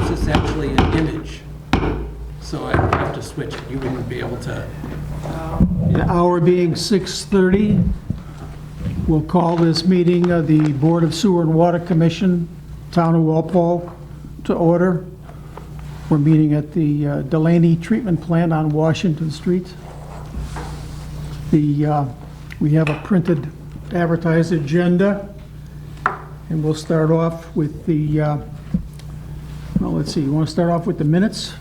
this is actually an image, so I have to switch it. You wouldn't be able to. The hour being 6:30, we'll call this meeting of the Board of Sewer and Water Commission, Town of Walpole, to order. We're meeting at the Delaney Treatment Plant on Washington Street. We have a printed advertised agenda, and we'll start off with the, well, let's see, you want to start off with the minutes?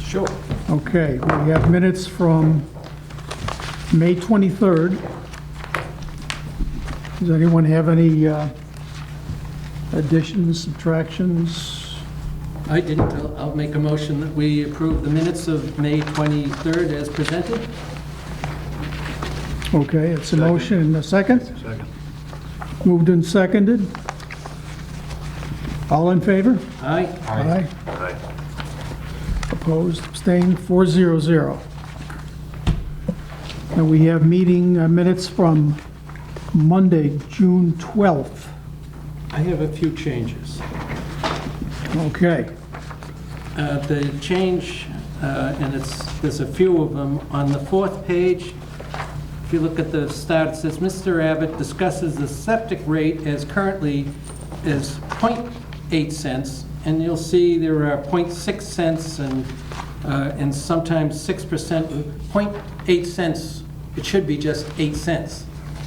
Sure. Okay, we have minutes from May 23rd. Does anyone have any additions, subtractions? I didn't. I'll make a motion that we approve the minutes of May 23rd as presented. Okay, it's a motion and a second. Second. Moved and seconded. All in favor? Aye. Aye. Aye. Opposed, abstained, 400. And we have meeting minutes from Monday, June 12th. I have a few changes. Okay, The change, and there's a few of them, on the fourth page, if you look at the start, it says, Mr. Abbott discusses the septic rate as currently is 0.8 cents, and you'll see there are 0.6 cents and sometimes 6%. 0.8 cents, it should be just 8 cents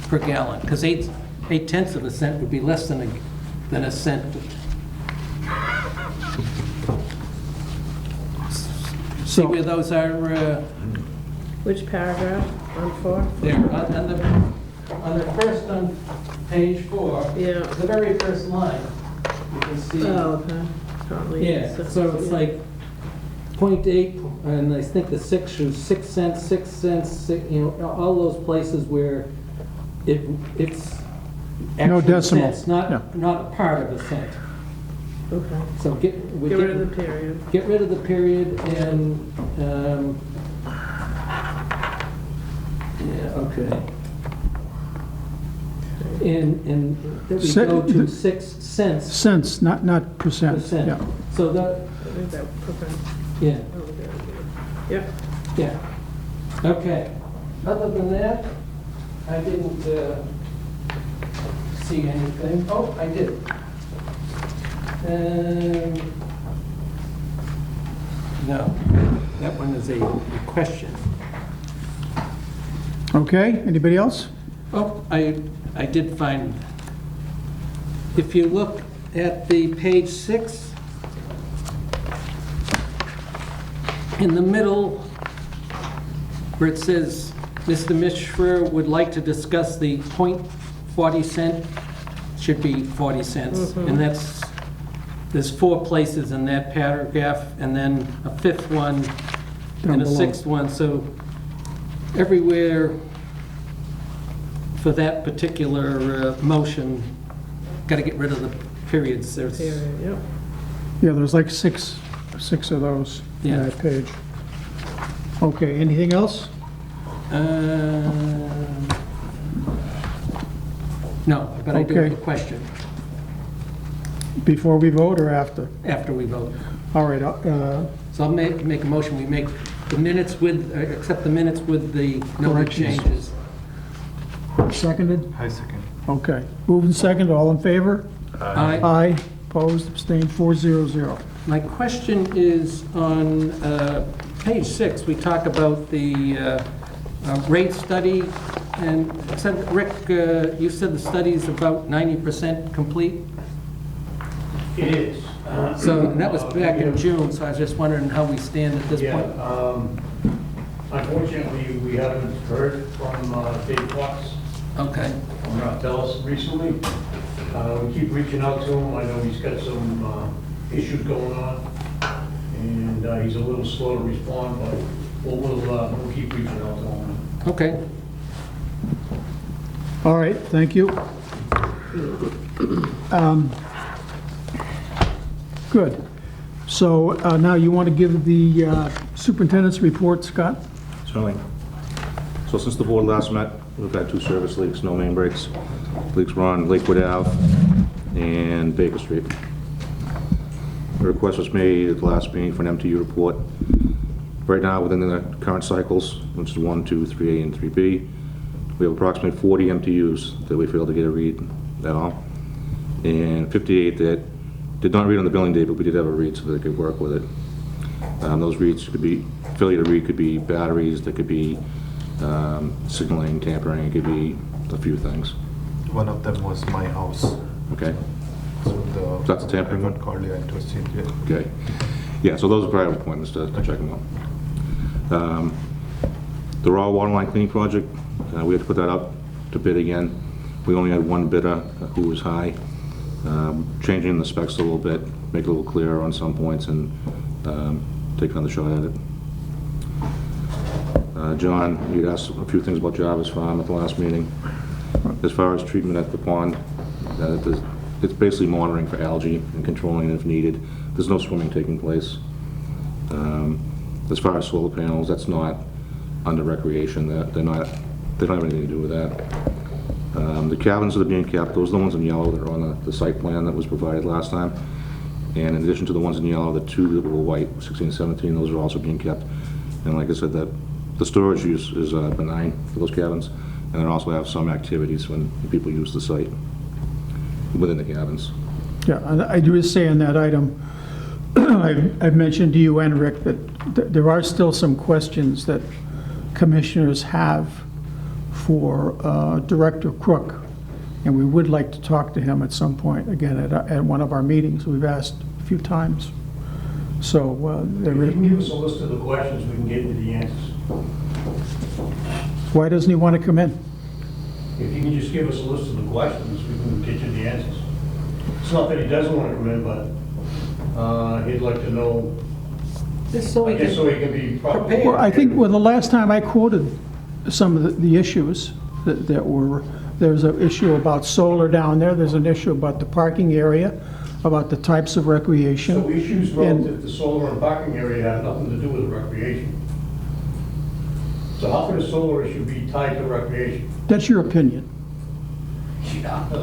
per gallon, because 8/10 of a cent would be less than a cent. See so, where those are? Which paragraph? On 4? There, on the first on page 4, Yeah. the very first line, you can see. Oh, okay. Probably. Yeah, so it's like 0.8, and I think the 6 shows 6 cents, 6 cents, you know, all those places where it's No actual decimal, cents, yeah. not a part of a cent. Okay. So Get rid of the period. Get rid of the period and, yeah, okay. And then we Se- go to 6 cents cents, not percent. percent. Yeah. So that, I think that, okay. yeah, Oh, there. Yep. yeah. Okay. Other than that, I didn't see anything. Oh, I did. No, that one is a question. Okay, anybody else? Oh, I did find, if you look at the page 6, in the middle, where it says, Mr. Mishra would like to discuss the 0.40 cent, should be 40 cents. And there's 4 places in that paragraph, and then a 5th one Down and a below. 6th one. So everywhere for that particular motion, got to get rid of the periods. There's, Period, yep. Yeah, there's like six of those on Yeah. that page. Okay, anything else? no, but I do have a Okay. question Before we vote or after? after we vote. All right, So I'll make a motion, we make the minutes with, accept the minutes with the noted Corrections. changes. seconded? I second. Okay. Moved and seconded, all in favor? Aye. Aye. Opposed, abstained, 400. My question is on page 6, we talk about the rate study, and it said, Rick, you said the study's about 90% complete? It is. So, and that was back in June, so I was just wondering how we stand at this Yeah, point. unfortunately, we haven't heard from Dave Fox Okay, from Martellus recently. We keep reaching out to him. I know he's got some issues going on, and he's a little slow to respond, but we'll keep reaching out to him. okay. All right, thank you. Good. So now you want to give the superintendent's report, Scott? Certainly. So since the board last met, we've had 2 service leaks, no main breaks. Leaks were on Lakewood Ave and Baker Street. A request was made at the last meeting for an MTU report. Right now, within the current cycles, which is 1, 2, 3A, and 3B, we have approximately 40 MTUs that we failed to get a read at all, and 58 that did not read on the billing date, but we did have a read so that they could work with it. Those reads could be, failure to read could be batteries, there could be signaling, tampering, it could be a few things. One of them was my house. Okay? So That's a tampering I one? got called, yeah, it was changed, yeah. Okay. Yeah, so those are probably appointments to check them out. The raw water line cleaning project, we had to put that up to bid again. We only had one bidder who was high. Changing the specs a little bit, make it a little clearer on some points, and take another shot at it. John, you'd asked a few things about Jarvis Farm at the last meeting. As far as treatment at the pond, it's basically monitoring for algae and controlling it if needed. There's no swimming taking place. As far as solar panels, that's not under recreation. They don't have anything to do with that. The cabins that are being kept, those are the ones in yellow that are on the site plan that was provided last time. And in addition to the ones in yellow, the two that were white, 16 and 17, those are also being kept. And like I said, the storage use is benign for those cabins, and they also have some activities when people use the site within the cabins. Yeah, and I do say in that item, I've mentioned to you and Rick that there are still some questions that commissioners have for Director Crook, and we would like to talk to him at some point, again, at one of our meetings. We've asked a few times. So If you can give us a list of the questions, we can get into the answers. why doesn't he want to come in? If you can just give us a list of the questions, we can get you the answers. It's not that he doesn't want to come in, but he'd like to know, Just so we I guess so can he can be prepare. prepared. Well, I think, well, the last time I quoted some of the issues that were, there's an issue about solar down there, there's an issue about the parking area, about the types of recreation. So issues relative to solar and parking area have nothing to do with recreation. So how could a solar issue be tied to recreation? That's your opinion.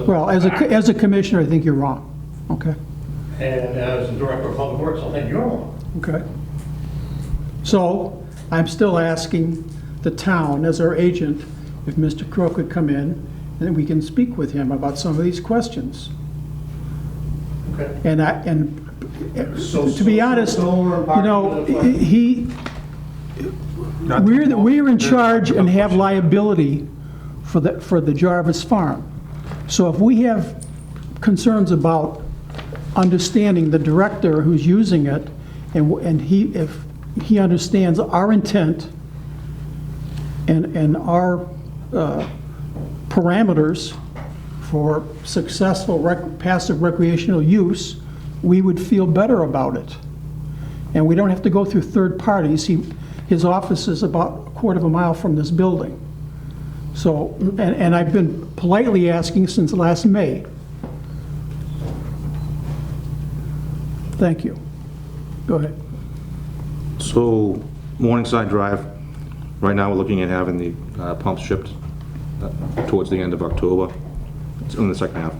Well, as a commissioner, I think you're wrong. Okay, And as the director of public works, I think you're wrong. okay. So I'm still asking the town, as our agent, if Mr. Crow could come in, and then we can speak with him about some of these questions. Okay. And So to be honest, solar and you parking know, are the questions. we're in charge and have liability for the Jarvis Farm. So if we have concerns about understanding the director who's using it, and if he understands our intent and our parameters for successful passive recreational use, we would feel better about it. And we don't have to go through third parties. His office is about a quarter of a mile from this building. So, and I've been politely asking since last May. Thank you. Go ahead. So, Morningside Drive, right now we're looking at having the pumps shipped towards the end of October. It's in the second half,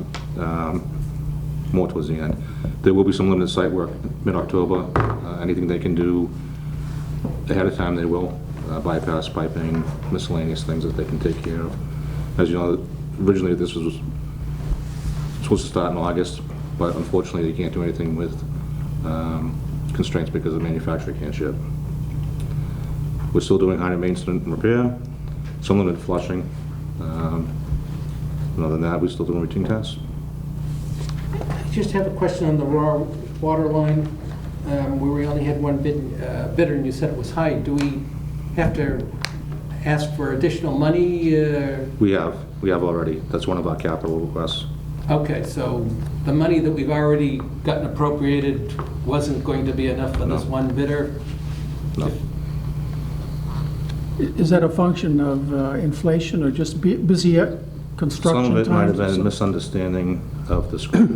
more towards the end. There will be some limited site work mid-October. Anything they can do ahead of time, they will. Bypass piping, miscellaneous things that they can take care of. As you know, originally this was supposed to start in August, but unfortunately they can't do anything with constraints because the manufacturer can't ship. We're still doing high maintenance and repair, some limited flushing. Other than that, we're still doing routine tests. I just have a question on the raw water line, where we only had one bidder, and you said it was high. Do we have to ask for additional money? We have already. That's one of our capital requests. Okay, so the money that we've already gotten appropriated wasn't going to be enough for this No. one bidder? No. Is that a function of inflation or just busy construction Some of it might have times? been misunderstanding of the scope.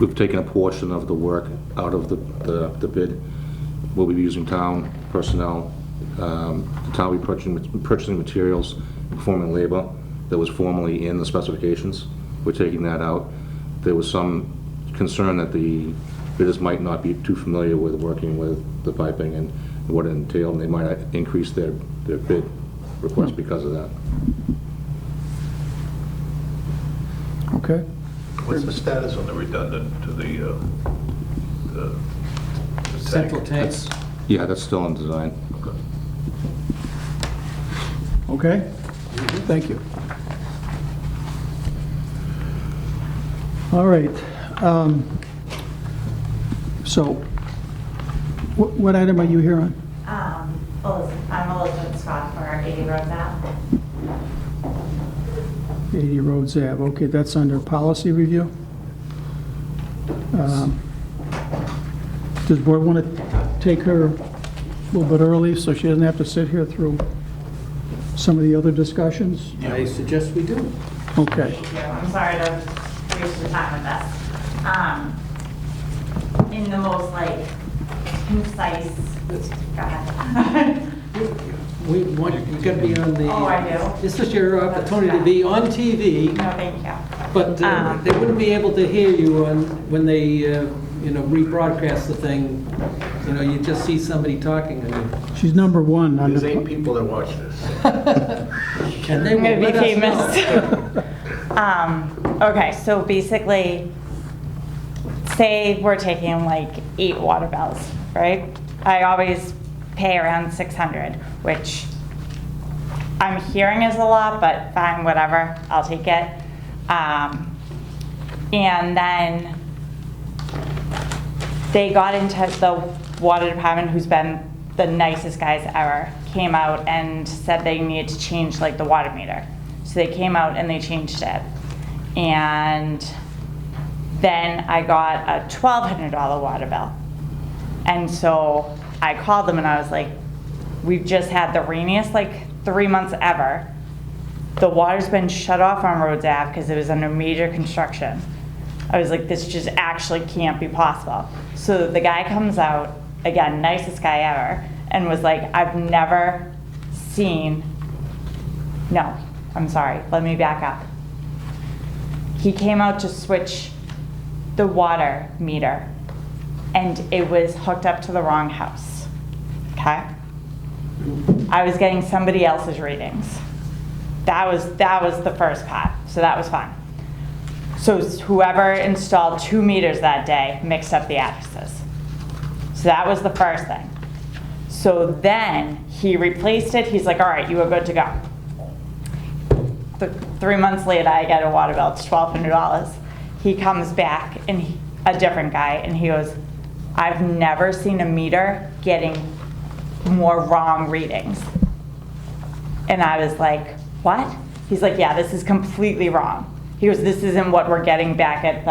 We've taken a portion of the work out of the bid. We'll be using town personnel. The town will be purchasing materials, performing labor that was formerly in the specifications. We're taking that out. There was some concerned that the bidders might not be too familiar with working with the piping and what it entailed, and they might increase their bid request because of that. Okay. What's the status on the redundant to the Central tank. Yeah, that's still in design. Okay? Thank you. All right. So, what item are you here on? I'm Elizabeth Scott for 80 Rose Ave. 80 Rhodes Ave. Okay, that's under policy review. Does the board want to take her a little bit early so she doesn't have to sit here through some of the other discussions? I suggest we do. Okay. Thank you. I'm sorry to waste your time with this. In the most concise, go ahead. We want, you gotta be on the. Oh, I do? This is your opportunity to be on TV, No, thank you. but they wouldn't be able to hear you when they, rebroadcast the thing. You just see somebody talking and She's number one on There's the... 8 people that watch this. and they I'm will gonna be let us know. famous. Okay, so basically, say we're taking 8 water bills, right? I always pay around 600, which I'm hearing is a lot, but fine, whatever, I'll take it. And then they got in touch, the water department, who's been the nicest guys ever, came out and said they needed to change the water meter. So they came out and they changed it. And then I got a $1,200 water bill. And so I called them and I was like, we've just had the rainiest 3 months ever. The water's been shut off on Rhodes Ave because it was under major construction. I was like, this just actually can't be possible. So the guy comes out, again, nicest guy ever, and was like, I've never seen, no, I'm sorry, let me back up. He came out to switch the water meter, and it was hooked up to the wrong house, okay? I was getting somebody else's readings. That was the first part, so that was fine. So whoever installed 2 meters that day mixed up the addresses. So that was the first thing. So then he replaced it. He's like, all right, you are good to go. 3 months later, I get a water bill. It's $1,200. He comes back, and a different guy, and he goes, I've never seen a meter getting more wrong readings. And I was like, what? He's like, yeah, this is completely wrong. He goes, this isn't what we're getting back at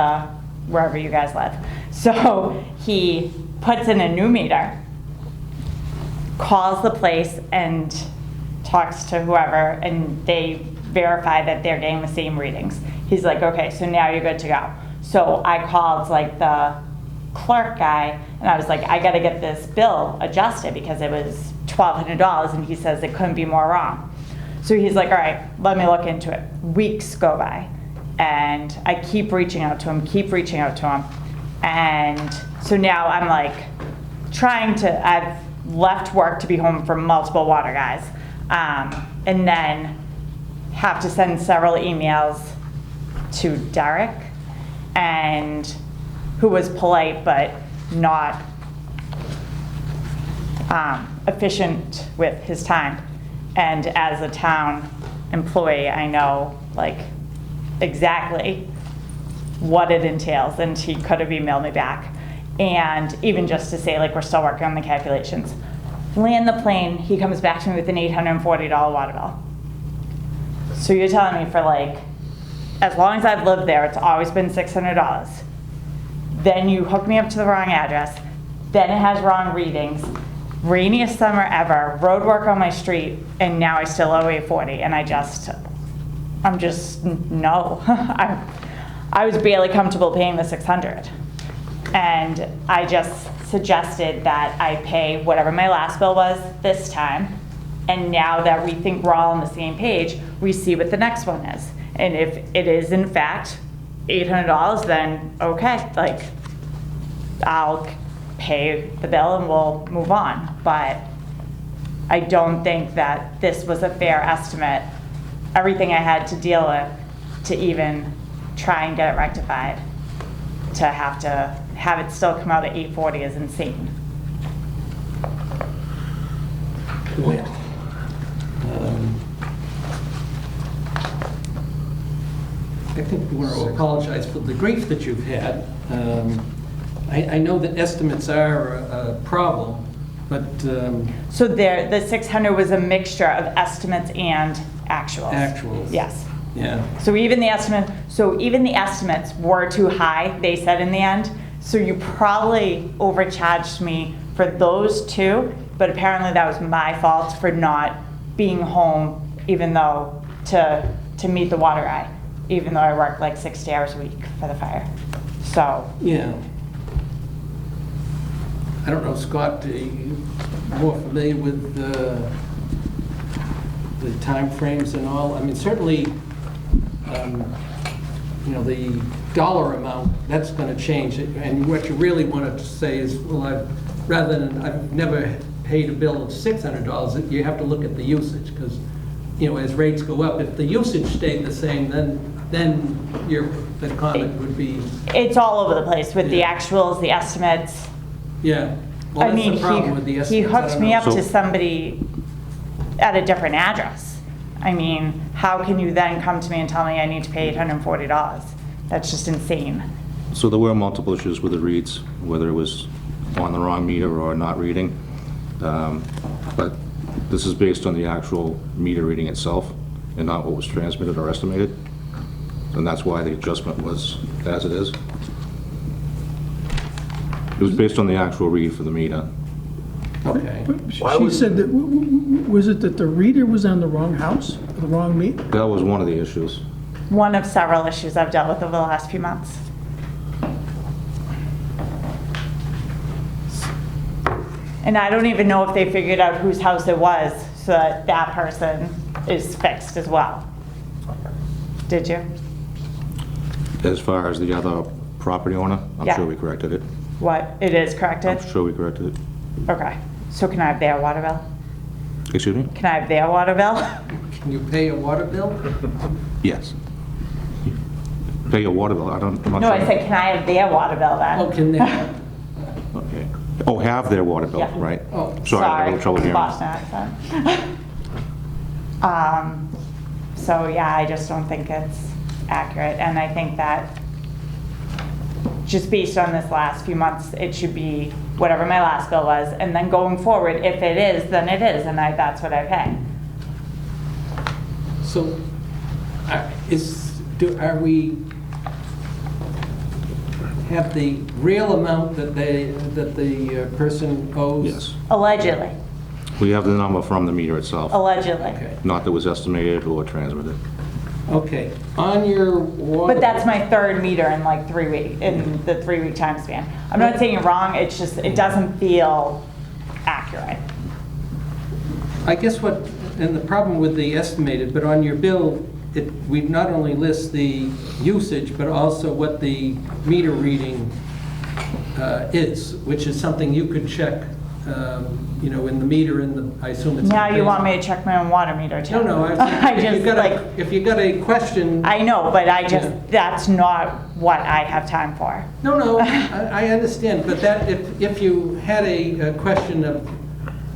wherever you guys live. So he puts in a new meter, calls the place and talks to whoever, and they verify that they're getting the same readings. He's like, okay, so now you're good to go. So I called the clerk guy, and I was like, I gotta get this bill adjusted because it was $1,200, and he says it couldn't be more wrong. So he's like, all right, let me look into it. Weeks go by, and I keep reaching out to him, and so now I'm I've left work to be home for multiple water guys, and then have to send several emails to Derek, and who was polite but not efficient with his time. And as a town employee, I know exactly what it entails, and he could have emailed me back. And even just to say we're still working on the calculations. Land the plane, he comes back to me with an $840 water bill. So you're telling me for as long as I've lived there, it's always been $600. Then you hook me up to the wrong address, then it has wrong readings, rainiest summer ever, road work on my street, and now I still owe $840, and I'm just, no. I was barely comfortable paying the $600. And I just suggested that I pay whatever my last bill was this time, and now that we think we're all on the same page, we see what the next one is. And if it is in fact $800, then okay, like, I'll pay the bill and we'll move on. But I don't think that this was a fair estimate. Everything I had to deal with to even try and get it rectified, to have it still come out at 840 is insane. Well, I think we want to apologize for the grief that you've had. I know that estimates are a problem, but So there, the 600 was a mixture of estimates and actuals. Actuals. Yes. yeah. So even the estimates were too high, they said in the end. So you probably overcharged me for those two, but apparently that was my fault for not being home, even though to meet the water guy, even though I worked like 60 hours a week for the fire. So Yeah. I don't know, Scott, are you more familiar with the timeframes and all? I mean, certainly, the dollar amount, that's going to change. And what you really wanted to say is, well, rather than, I've never paid a bill of $600, you have to look at the usage, because, as rates go up, if the usage stayed the same, then the comment would be, it's all over the place with the Yeah. actuals, the estimates. yeah. Well, I that's mean, the problem with the he estimates. I hooked don't me know. up to So- somebody at a different address. I mean, how can you then come to me and tell me I need to pay $840? That's just insane. So there were multiple issues with the reads, whether it was on the wrong meter or not reading. But this is based on the actual meter reading itself and not what was transmitted or estimated. And that's why the adjustment was as it is. It was based on the actual read for the meter. Okay. She said that, was it that the reader was on the wrong house, the wrong meter? That was one of the issues. One of several issues I've dealt with over the last few months. And I don't even know if they figured out whose house it was, so that that person is fixed as well. Did you? As far as the other property owner, I'm Yeah. sure we corrected it. What, it is I'm corrected? sure we corrected it. Okay, so can I have their water bill? Excuse me? Can I have their water bill? Can you pay a water bill? Yes. Pay your water bill, I'm not No, I sure. said, can I have their water bill then? Oh, can they? Okay. Oh, have their water bill, Yeah. right? Oh. Sorry, I had a little trouble hearing. Boston accent. So yeah, I just don't think it's accurate, and I think that just based on this last few months, it should be whatever my last bill was, and then going forward, if it is, then it is, and that's what I pay. So, are we, have the real amount that the person owes? Yes. Allegedly, We have the number from the meter itself, allegedly. Okay, not that was estimated or transmitted. okay. On your water. But that's my third meter in like 3 weeks, in the 3-week time span. I'm not saying you're wrong, it's just, it doesn't feel accurate. I guess and the problem with the estimated, but on your bill, we not only list the usage, but also what the meter reading is, which is something you could check, in the meter, I assume it's. Now you want me to check my own water meter too? No, I just like, if you got a question. I know, but I just, Yeah. that's not what I have time for. No, I understand, but that, if you had a question of,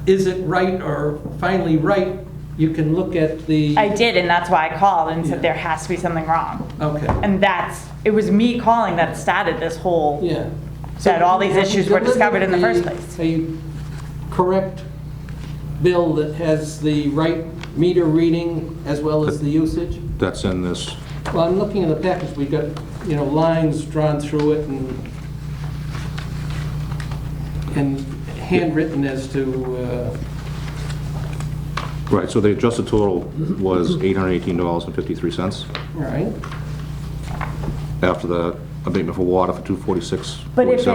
is it right or finally right, you can look at the. I did, and that's why I called and Yeah. said there has to be something wrong. Okay, And it was me calling that started this whole, yeah. that all these Have you issues were discovered in the delivered first place. A correct bill that has the right meter reading as well as the usage? That's in this, Well, I'm looking at the package, we got, lines drawn through it and handwritten as to, right, so the adjusted total was $818.53 all right? after the abatement for water for $246.47. But if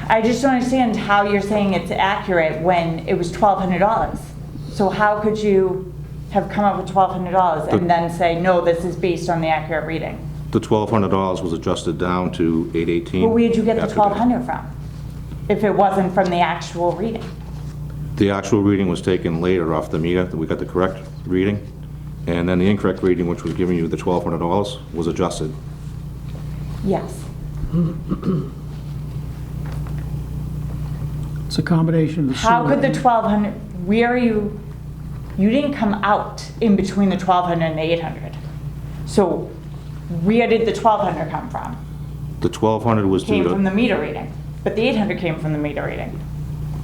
I just don't understand how you're saying it's accurate when it was $1,200. So how could you have come up with $1,200 and then say, no, this is based on the accurate reading? The $1,200 was adjusted down to $818. Well, where'd you get the after 1,200 from? If it wasn't from the actual reading? The actual reading was taken later off the meter, we got the correct reading, and then the incorrect reading, which was giving you the $1,200, was adjusted. Yes. It's a combination of the sewer. How could the 1,200, where are you didn't come out in between the 1,200 and the 800. So where did the 1,200 come from? The 1,200 was due Came from the to, meter reading, but the 800 came from the meter reading.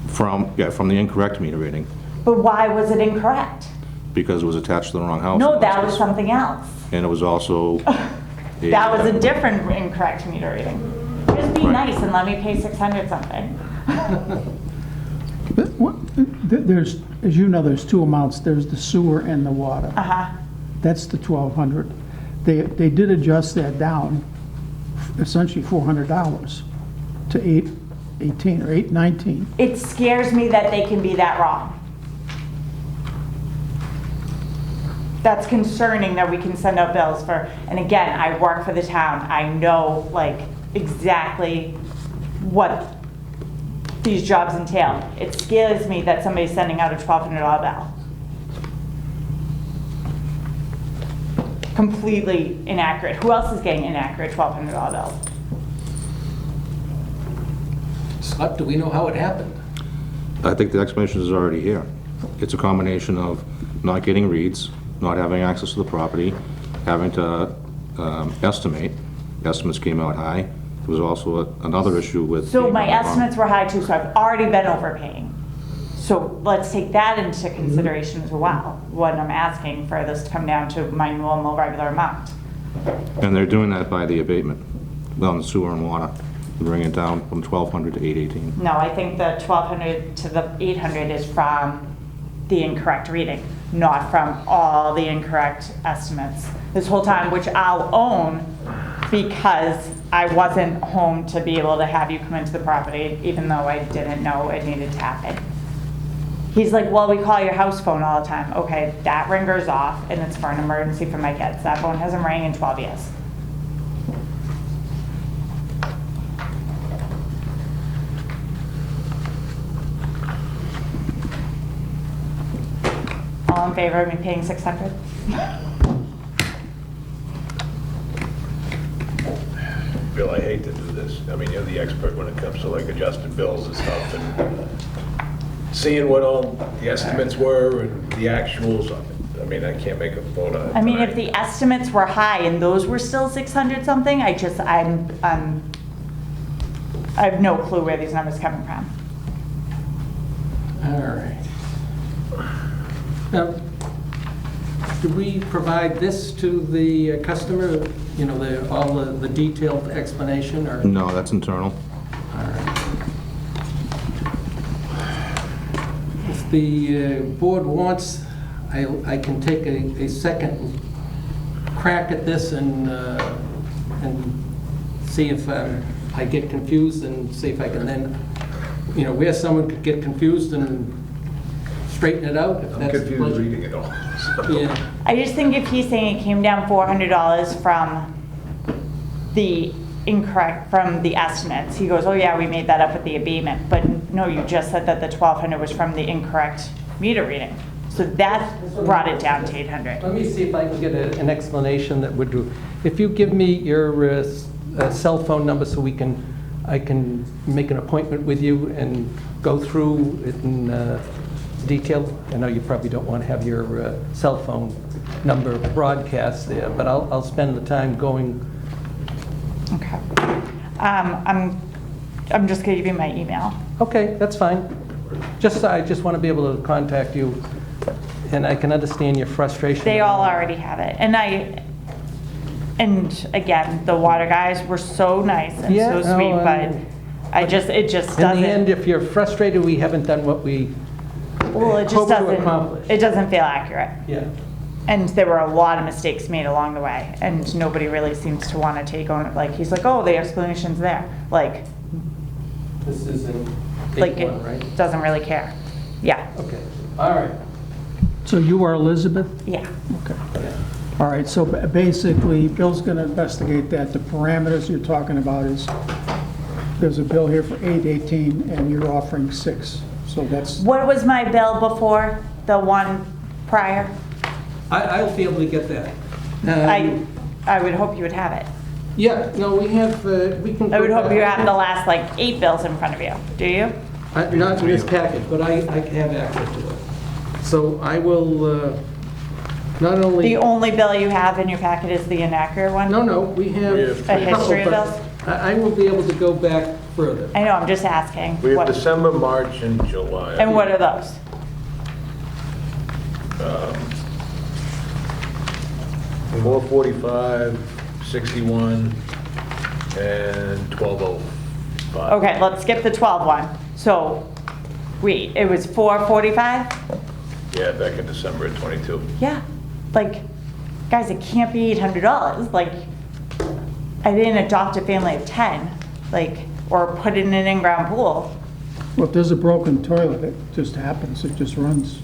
from the incorrect meter reading, But why was it incorrect? because it was attached to the wrong house. No, that was something else. And it was also. That was a different incorrect meter reading. Just be Right. nice and let me pay 600 something. But there's, as you know, there's two amounts. There's the sewer and the water. Uh-huh. That's the 1,200. They did adjust that down, essentially $400 to 818 or 819. It scares me that they can be that wrong. That's concerning that we can send out bills for, and again, I work for the town. I know like exactly what these jobs entail. It scares me that somebody's sending out a $1,200 bill. Completely inaccurate. Who else is getting inaccurate $1,200 bills? Scott, do we know how it happened? I think the explanation is already here. It's a combination of not getting reads, not having access to the property, having to estimate. Estimates came out high. There was also another issue with. So being my on the wrong- estimates were high too, so I've already been overpaying. So let's take that into consideration as well, when I'm asking for this to come down to my normal, regular amount. And they're doing that by the abatement, on the sewer and water. They're bringing it down from 1,200 to 818. No, I think the 1,200 to the 800 is from the incorrect reading, not from all the incorrect estimates. This whole time, which I'll own because I wasn't home to be able to have you come into the property, even though I didn't know it needed to happen. He's like, well, we call your house phone all the time. Okay, that ringer's off and it's for an emergency for my kids. That phone hasn't rang in 12 years. All in favor of me paying 600? Bill, I hate to do this. I mean, you're the expert when it comes to like adjusting bills and stuff and seeing what all the estimates were and the actuals. I mean, I can't make a vote on it. I mean, if tonight. the estimates were high and those were still 600 something, I have no clue where these numbers are coming from. All right. Now, do we provide this to the customer, you know, all the detailed explanation, or? No, that's internal. All right. If the board wants, I can take a second crack at this and see if I get confused, and see if I can then, you know, where someone could get confused and straighten it out. If I'm that's confused pleasure. reading it all. So. Yeah. I just think if he's saying it came down $400 from the incorrect, from the estimates, he goes, oh yeah, we made that up with the abatement. But no, you just said that the 1,200 was from the incorrect meter reading. So that brought it down to 800. Let me see if I can get an explanation that would do. If you give me your cell phone number so I can make an appointment with you and go through it in detail. I know you probably don't want to have your cell phone number broadcast there, but I'll spend the time going. Okay. I'm just gonna give you my email. Okay, that's fine. I just want to be able to contact you, and I can understand your frustration. They all already have it. And again, the water guys were so nice and Yeah, so sweet, no, but it just In the end, doesn't, if you're frustrated, we haven't done what we well, it just hope to doesn't, accomplish. it doesn't feel accurate. Yeah. And there were a lot of mistakes made along the way, and nobody really seems to want to take on it. Like, he's like, oh, the explanation's there. Like, This is in like Take One, right? it doesn't really care. Yeah, Okay, all right. So you are Elizabeth? yeah. Okay. All right, so basically, Bill's going to investigate that. The parameters you're talking about is, there's a bill here for 818, and you're offering 6. So that's, What was my bill before, the one prior? I'll be able to get that. I would hope you would have it. Yeah, no, we have, we can. I would go hope you back. have the last like 8 bills in front of you. Do you? Not in this package, but I have access to it. So I will, not only. The only bill you have in your packet is the inaccurate one? No, we have. We have A history of couple, bills? but I will be able to go back further. I know, I'm just asking. We have What- December, March, and July. And what are those? 445, 61, and 1205. Okay, let's skip the 12 one. So, wait, it was 445? Yeah, back in December of '22. Yeah, like, guys, it can't be $800. Like, I didn't adopt a family of 10, like, or put in an in-ground pool. well, if there's a broken toilet, it just happens, it just runs.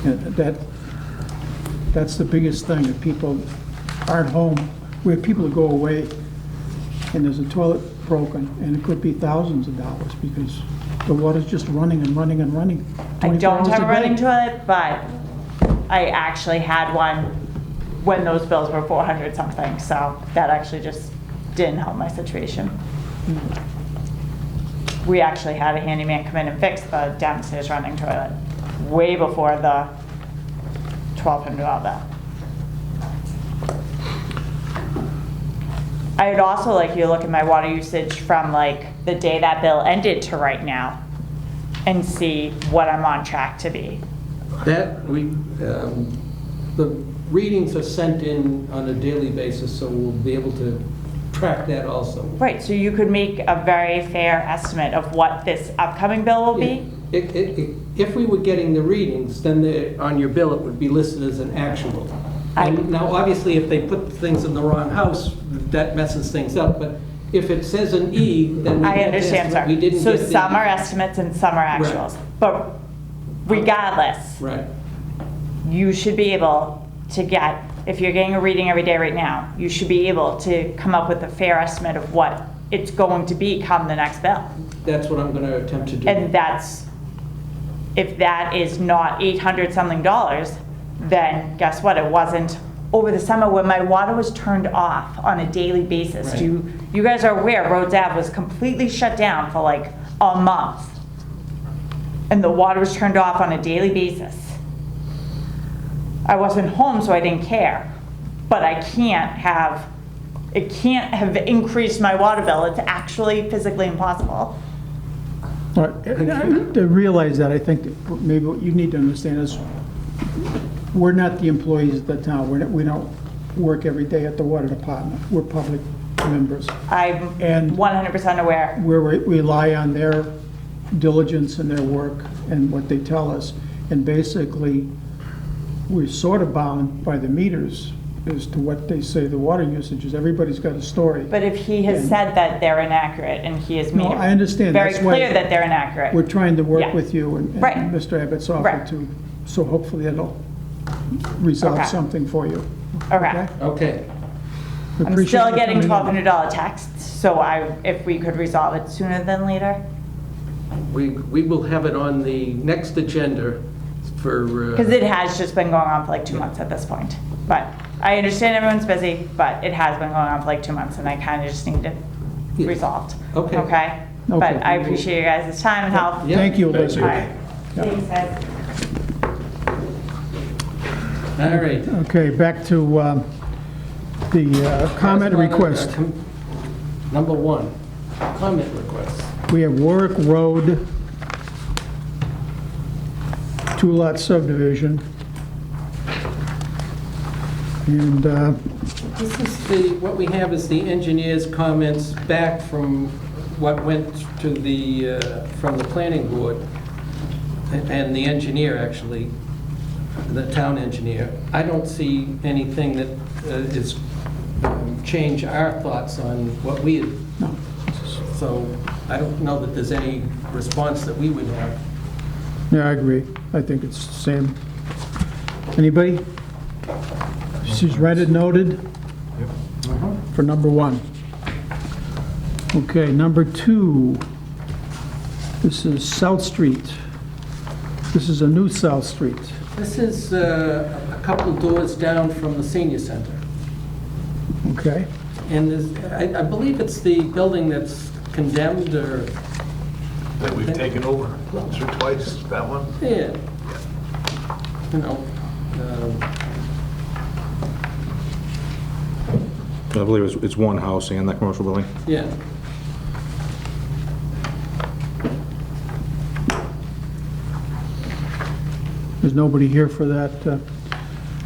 And that's the biggest thing, if people aren't home, we have people that go away, and there's a toilet broken, and it could be thousands of dollars, because the water's just running and running and running. I 24 don't hours have a day. running toilet, but I actually had one when those bills were 400 something, so that actually just didn't help my situation. We actually had a handyman come in and fix the downstairs running toilet way before the $1,200 bill. I'd also like you to look at my water usage from like the day that bill ended to right now and see what I'm on track to be. That, the readings are sent in on a daily basis, so we'll be able to track that also. Right, so you could make a very fair estimate of what this upcoming bill will be? If we were getting the readings, then on your bill, it would be listed as an actual. And now, obviously, if they put things in the wrong house, that messes things up, but if it says an E, then we I get the understand, estimate. We sir. didn't So get the- some are estimates and some are actuals. But regardless, Right, you should be able to get, if you're getting a reading every day right now, you should be able to come up with a fair estimate of what it's going to be come the next bill. that's what I'm gonna attempt to do. And that's, if that is not 800 something dollars, then guess what? It wasn't over the summer when my water was turned off on a daily basis. Right. You guys are aware Rhodes Ave was completely shut down for like a month. And the water was turned off on a daily basis. I wasn't home, so I didn't care. But it can't have increased my water bill. It's actually physically impossible. All right, to realize that, I think that maybe what you need to understand is, we're not the employees of the town. We don't work every day at the water department. We're public members. I'm And- 100% aware. We rely on their diligence and their work and what they tell us. And basically, we're sort of bound by the meters as to what they say the water usage is. Everybody's got a story. But if he has Yeah. said that they're inaccurate and he has made No, it I understand. very That's why clear that they're inaccurate. We're trying to work Yeah. with you, and Right. Mr. Abbott's offered Right. to, so hopefully it'll resolve Okay. something for you. Okay. Okay, We I'm appreciate still you getting coming in. $1,200 texts, so if we could resolve it sooner than later. we will have it on the next agenda for. Because it has just been going on for like 2 months at this point. But I understand everyone's busy, but it has been going on for like 2 months and I kind of just need it Yeah. resolved. Okay. Okay? Okay. But I appreciate you guys' time and help. Yeah. Thank you, Thank Elizabeth. All right. Thanks, guys. All right. Okay, back to the comment request. Number 1, comment request. We have Warwick Road, 2-lot subdivision. And This is what we have is the engineer's comments back from what went to from the planning board, and the engineer, actually, the town engineer. I don't see anything that is change our thoughts on what we had. So I don't know that there's any response that we would have. yeah, I agree. I think it's the same. Anybody? She's read it, noted for number 1. Okay, number 2. This is South Street. This is a new South Street. This is a couple doors down from the senior center. Okay, And I believe it's the building that's condemned, or, That we've taken over once or twice, that one? yeah. You know, I believe it's one house and that commercial building. yeah. there's nobody here for that.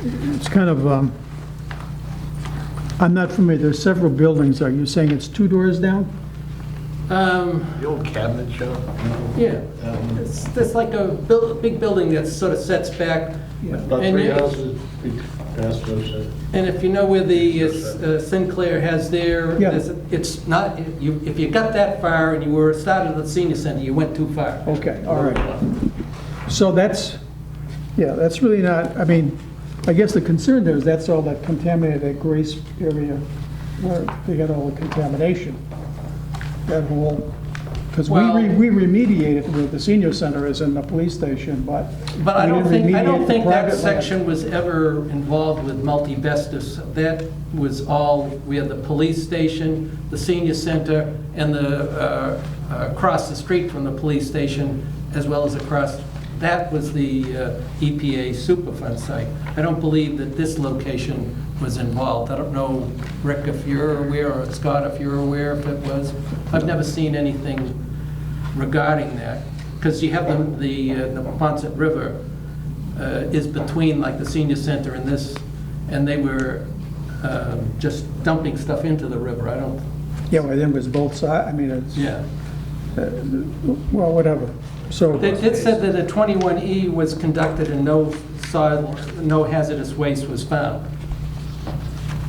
It's kind of, I'm not familiar, there's several buildings. Are you saying it's 2 doors down? The old cabinet shop? Yeah. It's like a big building that sort of sets back. About And 3 you- houses, past those, And if you know where the Sinclair has their, Yeah. it's not, if you got that far and you were started at the senior center, you went too far. Okay, all right. So that's, yeah, that's really not, I mean, I guess the concern there is that's all that contaminated Grace area where they got all the contamination. That whole, because Well- we remediated where the senior center is in the police station, but. But I we don't didn't think, I remediate don't the think that private land. section was ever involved with multi-vestus. That was all, we had the police station, the senior center, and across the street from the police station, as well as across, that was the EPA Superfund site. I don't believe that this location was involved. I don't know, Rick, if you're aware, or Scott, if you're aware if it was. I've never seen anything regarding that, because you have the Neponset River is between like the senior center and this, and they were just dumping stuff into the river. I don't, Yeah, well, then it was both sides, I mean, it's, yeah. well, whatever. So, It said that a 21E was conducted and no soil, no hazardous waste was found.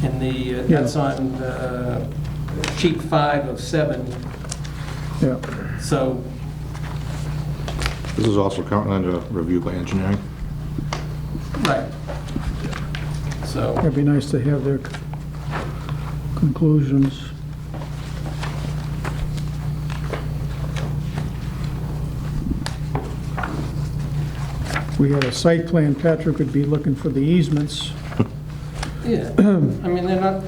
In the, that's on sheet 5 of 7, yeah, so, This is also currently under review by engineering. right. So, it'd be nice to have their conclusions. We had a site plan, Patrick would be looking for the easements. yeah, I mean, they're not,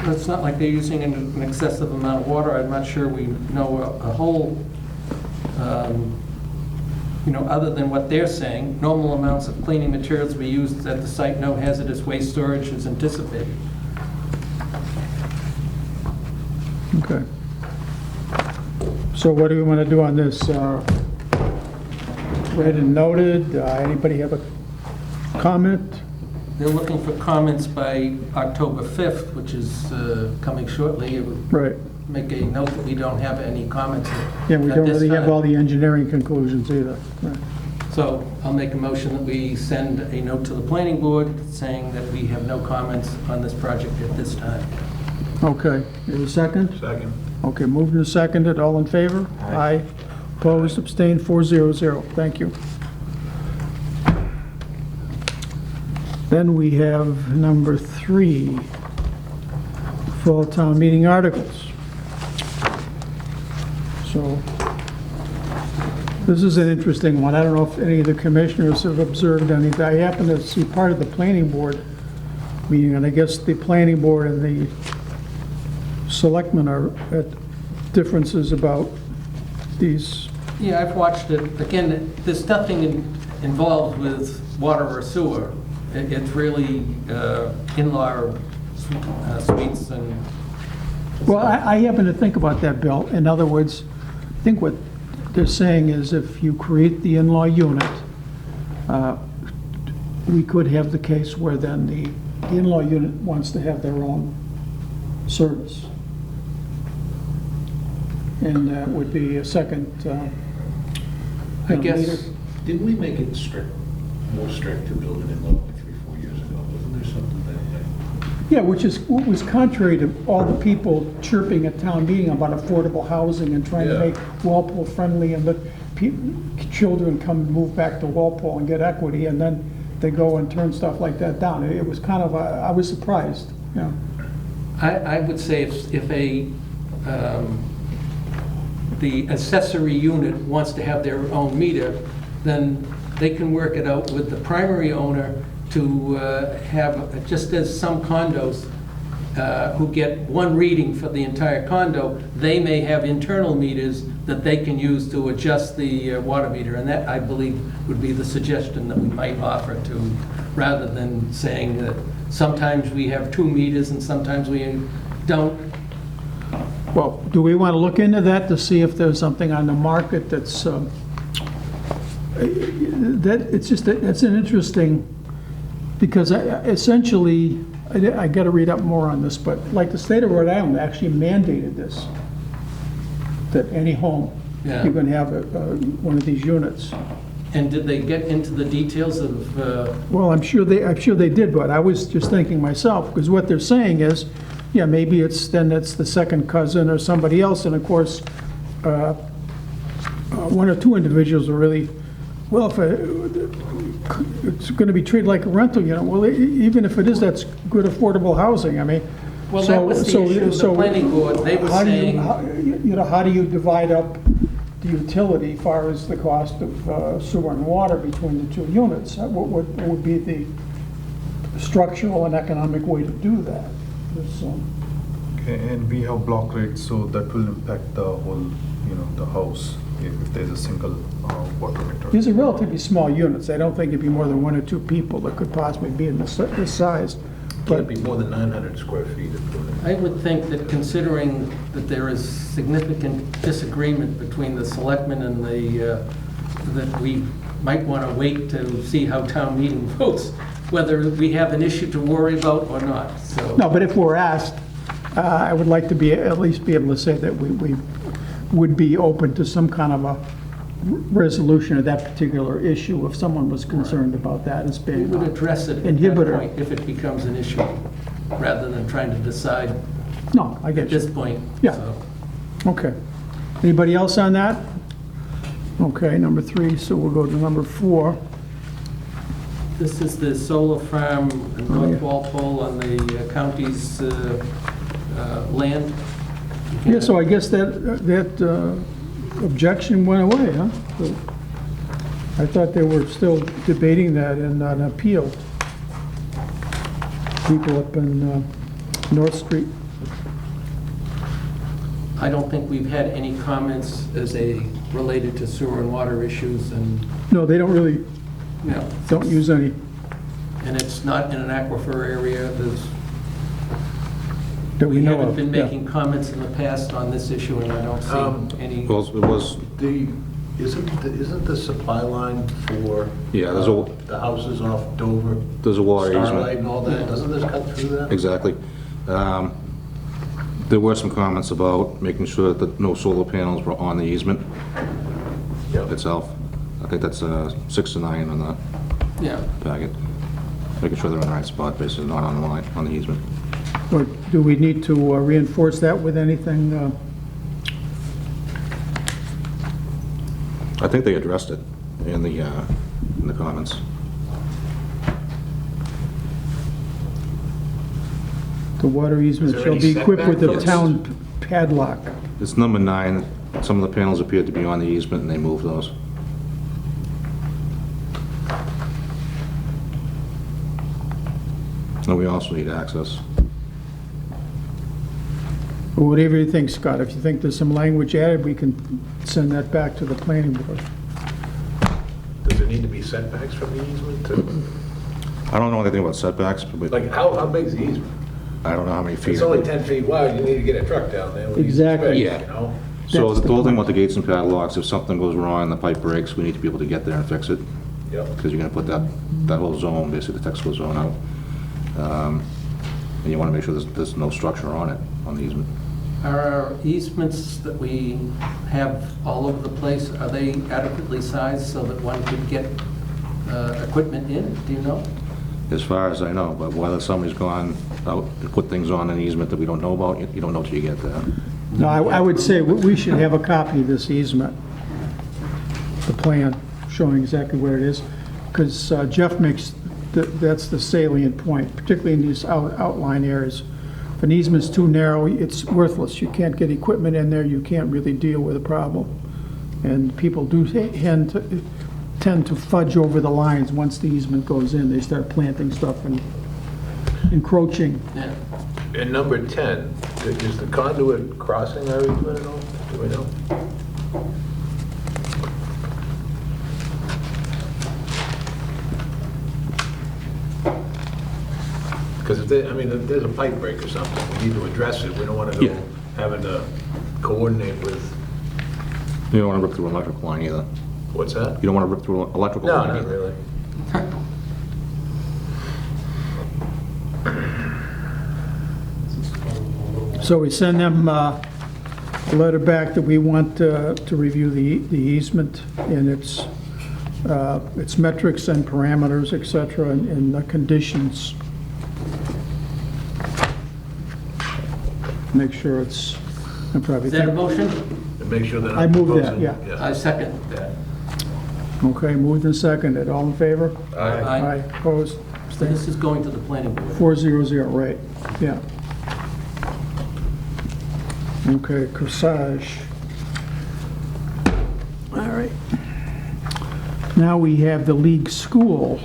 it's not like they're using an excessive amount of water. I'm not sure we know a whole, other than what they're saying, normal amounts of cleaning materials we used at the site, no hazardous waste storage is anticipated. Okay. So what do we want to do on this? Read and noted, anybody have a comment? They're looking for comments by October 5th, which is coming shortly. It would Right, make a note that we don't have any comments yeah, we at don't this really have time. all the engineering conclusions either. Right. So I'll make a motion that we send a note to the planning board saying that we have no comments on this project at this time. Okay, is there a second? Second. Okay, moved and seconded, all in favor? Aye. Opposed, abstained, 400. Thank you. Then we have number 3, fall town meeting articles. So, this is an interesting one. I don't know if any of the commissioners have observed anything. I happen to see part of the planning board meeting, and I guess the planning board and the selectmen are at differences about these. Yeah, I've watched it. Again, there's nothing involved with water or sewer. It's really in-law suites and... Well, I happen to think about that, Bill. In other words, I think what they're saying is if you create the in-law unit, we could have the case where then the in-law unit wants to have their own service. And that would be a second, I guess, Meter. Didn't we make it more strict to build it in law like 3-4 years ago? Wasn't there something that way? yeah, which was contrary to all the people chirping at town meeting about affordable housing and trying to Yeah. make Walpole friendly and let children come and move back to Walpole and get equity, and then they go and turn stuff like that down. It was kind of, I was surprised, yeah. I would say if the accessory unit wants to have their own meter, then they can work it out with the primary owner to have, just as some condos who get one reading for the entire condo, they may have internal meters that they can use to adjust the water meter. And that, I believe, would be the suggestion that we might offer to, rather than saying that sometimes we have 2 meters and sometimes we don't. Well, do we want to look into that to see if there's something on the market that's, it's an interesting, because essentially, I got to read up more on this, but like the state of Rhode Island actually mandated this, that any home, Yeah. you can have one of these units. And did they get into the details of, Well, I'm sure they did, but I was just thinking myself, because what they're saying is, yeah, maybe it's the second cousin or somebody else, and of course, one or two individuals are really, well, if it's going to be treated like a rental unit, well, even if it is, that's good affordable housing, I mean. well, that was the issue of the planning board. They were saying, How do you divide up the utility as far as the cost of sewer and water between the two units? What would be the structural and economic way to do that? Okay, and we have block rates, so that will impact the whole, the house if there's a single water meter. These are relatively small units. I don't think it'd be more than 1 or 2 people that could possibly be in this size. Can't be more than 900 square feet. I would think that considering that there is significant disagreement between the selectmen and that we might want to wait to see how town meeting votes, whether we have an issue to worry about or not, so. No, but if we're asked, I would like to at least be able to say that we would be open to some kind of a resolution of that particular issue if someone was concerned about that as We being would an address it at that inhibitor. point if it becomes an issue, rather than trying to decide No, I at get this you. point. Yeah. So, Okay. Anybody else on that? Okay, number 3, so we'll go to number 4. This is the solar farm in Oh, yeah. North Walpole on the county's land. Yeah, so I guess that objection went away, huh? I thought they were still debating that in an appeal. People up in North Street. I don't think we've had any comments related to sewer and water issues, and, No, they don't really, you know, don't use any. and it's not in an aquifer area. That we We know haven't of. been Yeah. making comments in the past on this issue, and I don't see any. Well, it was, Isn't the supply line for Yeah, the houses off Dover, there's a water Starlight easement. and all that, doesn't this cut through that? Exactly. There were some comments about making sure that no solar panels were on the easement Yep. itself. I think that's 6 to 9 on the Yeah. packet. Making sure they're in the right spot, basically, not on the line, on the easement. Or do we need to reinforce that with anything? I think they addressed it in the comments. The water easement Is there shall any be equipped with a setback? town padlock. It's number 9. Some of the panels appeared to be on the easement, and they moved those. And we also need access. Or whatever you think, Scott. If you think there's some language added, we can send that back to the planning board. Does it need to be setbacks from the easement to, I don't know anything about setbacks, but like, how big is the easement? I don't know how many feet. It's only 10 feet wide, you need to get a truck down there. with these Exactly. specs, Yeah. You know? So That's the the whole thing point. about the gates and padlocks, if something goes wrong, the pipe breaks, we need to be able to get there and fix it, Yep. because you're gonna put that whole zone, basically the Texaco zone out. And you wanna make sure there's no structure on it, on the easement. Are our easements that we have all over the place, are they adequately sized so that one could get equipment in? Do you know? As far as I know, but whether somebody's gone out and put things on an easement that we don't know about, you don't know till you get there. No, I would say we should have a copy of this easement, the plan showing exactly where it is, because Jeff makes That's the salient point, particularly in these outline areas. If an easement's too narrow, it's worthless. You can't get equipment in there, you can't really deal with a problem. And people do tend to fudge over the lines once the easement goes in. They start planting stuff and encroaching. Yeah. And number 10, is the conduit crossing our easement at all? Do we know? Because if there's a pipe break or something, we need to address it. We don't want to Yeah. go having to coordinate with, You don't want to rip through an electrical line either. what's that? You don't want to rip through an electrical No, line not either. really. So we send them a letter back that we want to review the easement and its metrics and parameters, et cetera, and the conditions. Make sure it's, I probably Is that a think, motion? And make sure that I I'm move that, proposing. yeah. I second that. okay, moved and seconded. All in favor? Aye. Opposed? So this is going to the planning board. 400, right, yeah. Okay, Corsage. All right. Now we have the League School.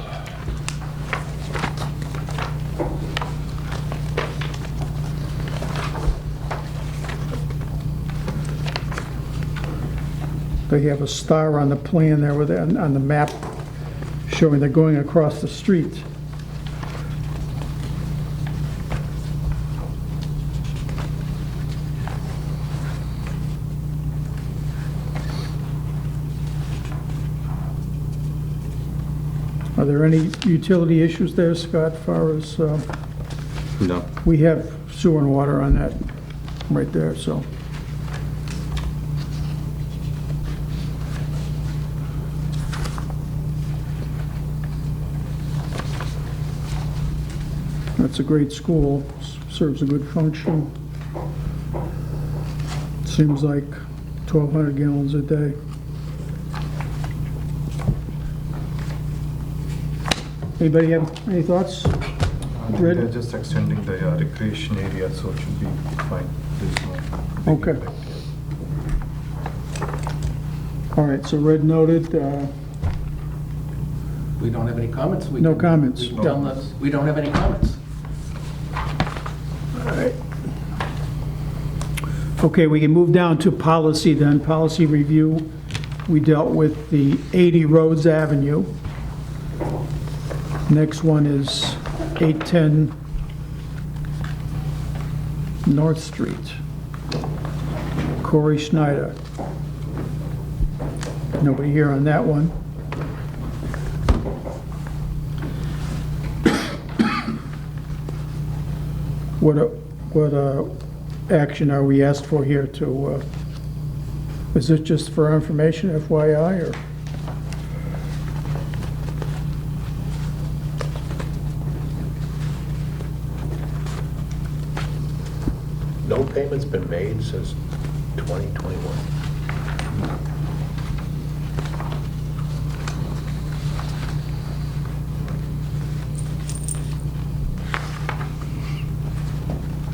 They have a star on the plan there with, on the map, showing they're going across the street. Are there any utility issues there, Scott, as far as, No. we have sewer and water on that right there, so. That's a great school, serves a good function. Seems like 1,200 gallons a day. Anybody have any thoughts? Red? They're just extending the recreation area, so it should be fine. There's no big Okay. impact here. All right, so red noted, We don't have any comments? We No can- comments. we can tell them we don't have any comments. all right. Okay, we can move down to policy then, policy review. We dealt with the 80 Rhodes Avenue. Next one is 810 North Street. Corey Schneider. Nobody here on that one. What action are we asked for here to, is it just for information, FYI, or? No payment's been made since 2021.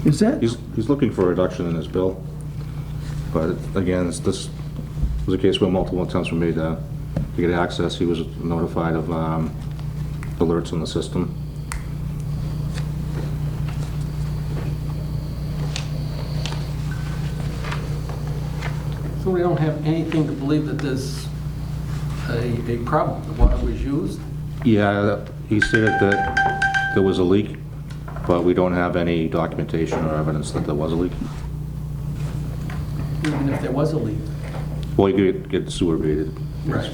Is that, He's looking for a reduction in his bill, but again, this was a case where multiple attempts were made to get access. He was notified of alerts on the system. So we don't have anything to believe that there's a problem. The water was used. Yeah, he stated that there was a leak, but we don't have any documentation or evidence that there was a leak. Even if there was a leak. Well, you could get sewer abated. Right.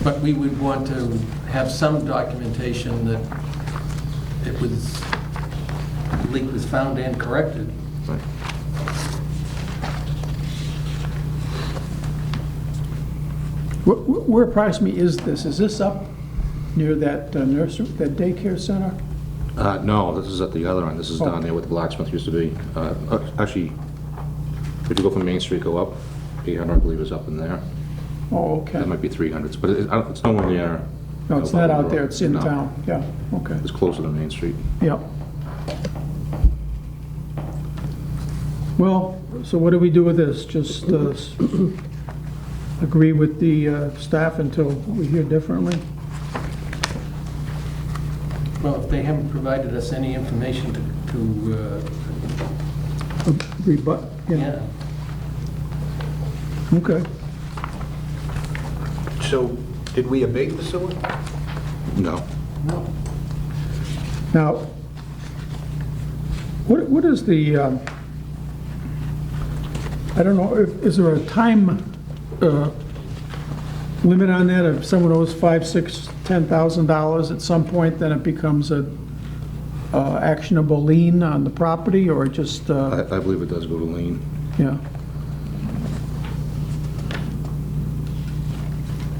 But we would want to have some documentation that it was, the leak was found and corrected. Right. where approximately is this? Is this up near that nursery, that daycare center? No, this is at the other end. This is down there where the blacksmith used to be. Actually, if you go from Main Street, go up, 800, I believe, is up in there. Oh, okay. That might be 300s, but it's nowhere near No, it's not out there, it's in No. town, yeah, okay, It's closer to Main Street. yeah. Well, so what do we do with this? Just agree with the staff until we hear differently? Well, if they haven't provided us any information to Rebut, yeah, yeah. okay. So, did we abate the sewer? No. No. Now, what is the, I don't know, is there a time limit on that? If someone owes $5,000, $6,000, $10,000 at some point, then it becomes a actionable lien on the property, or just, I believe it does go to lien. yeah.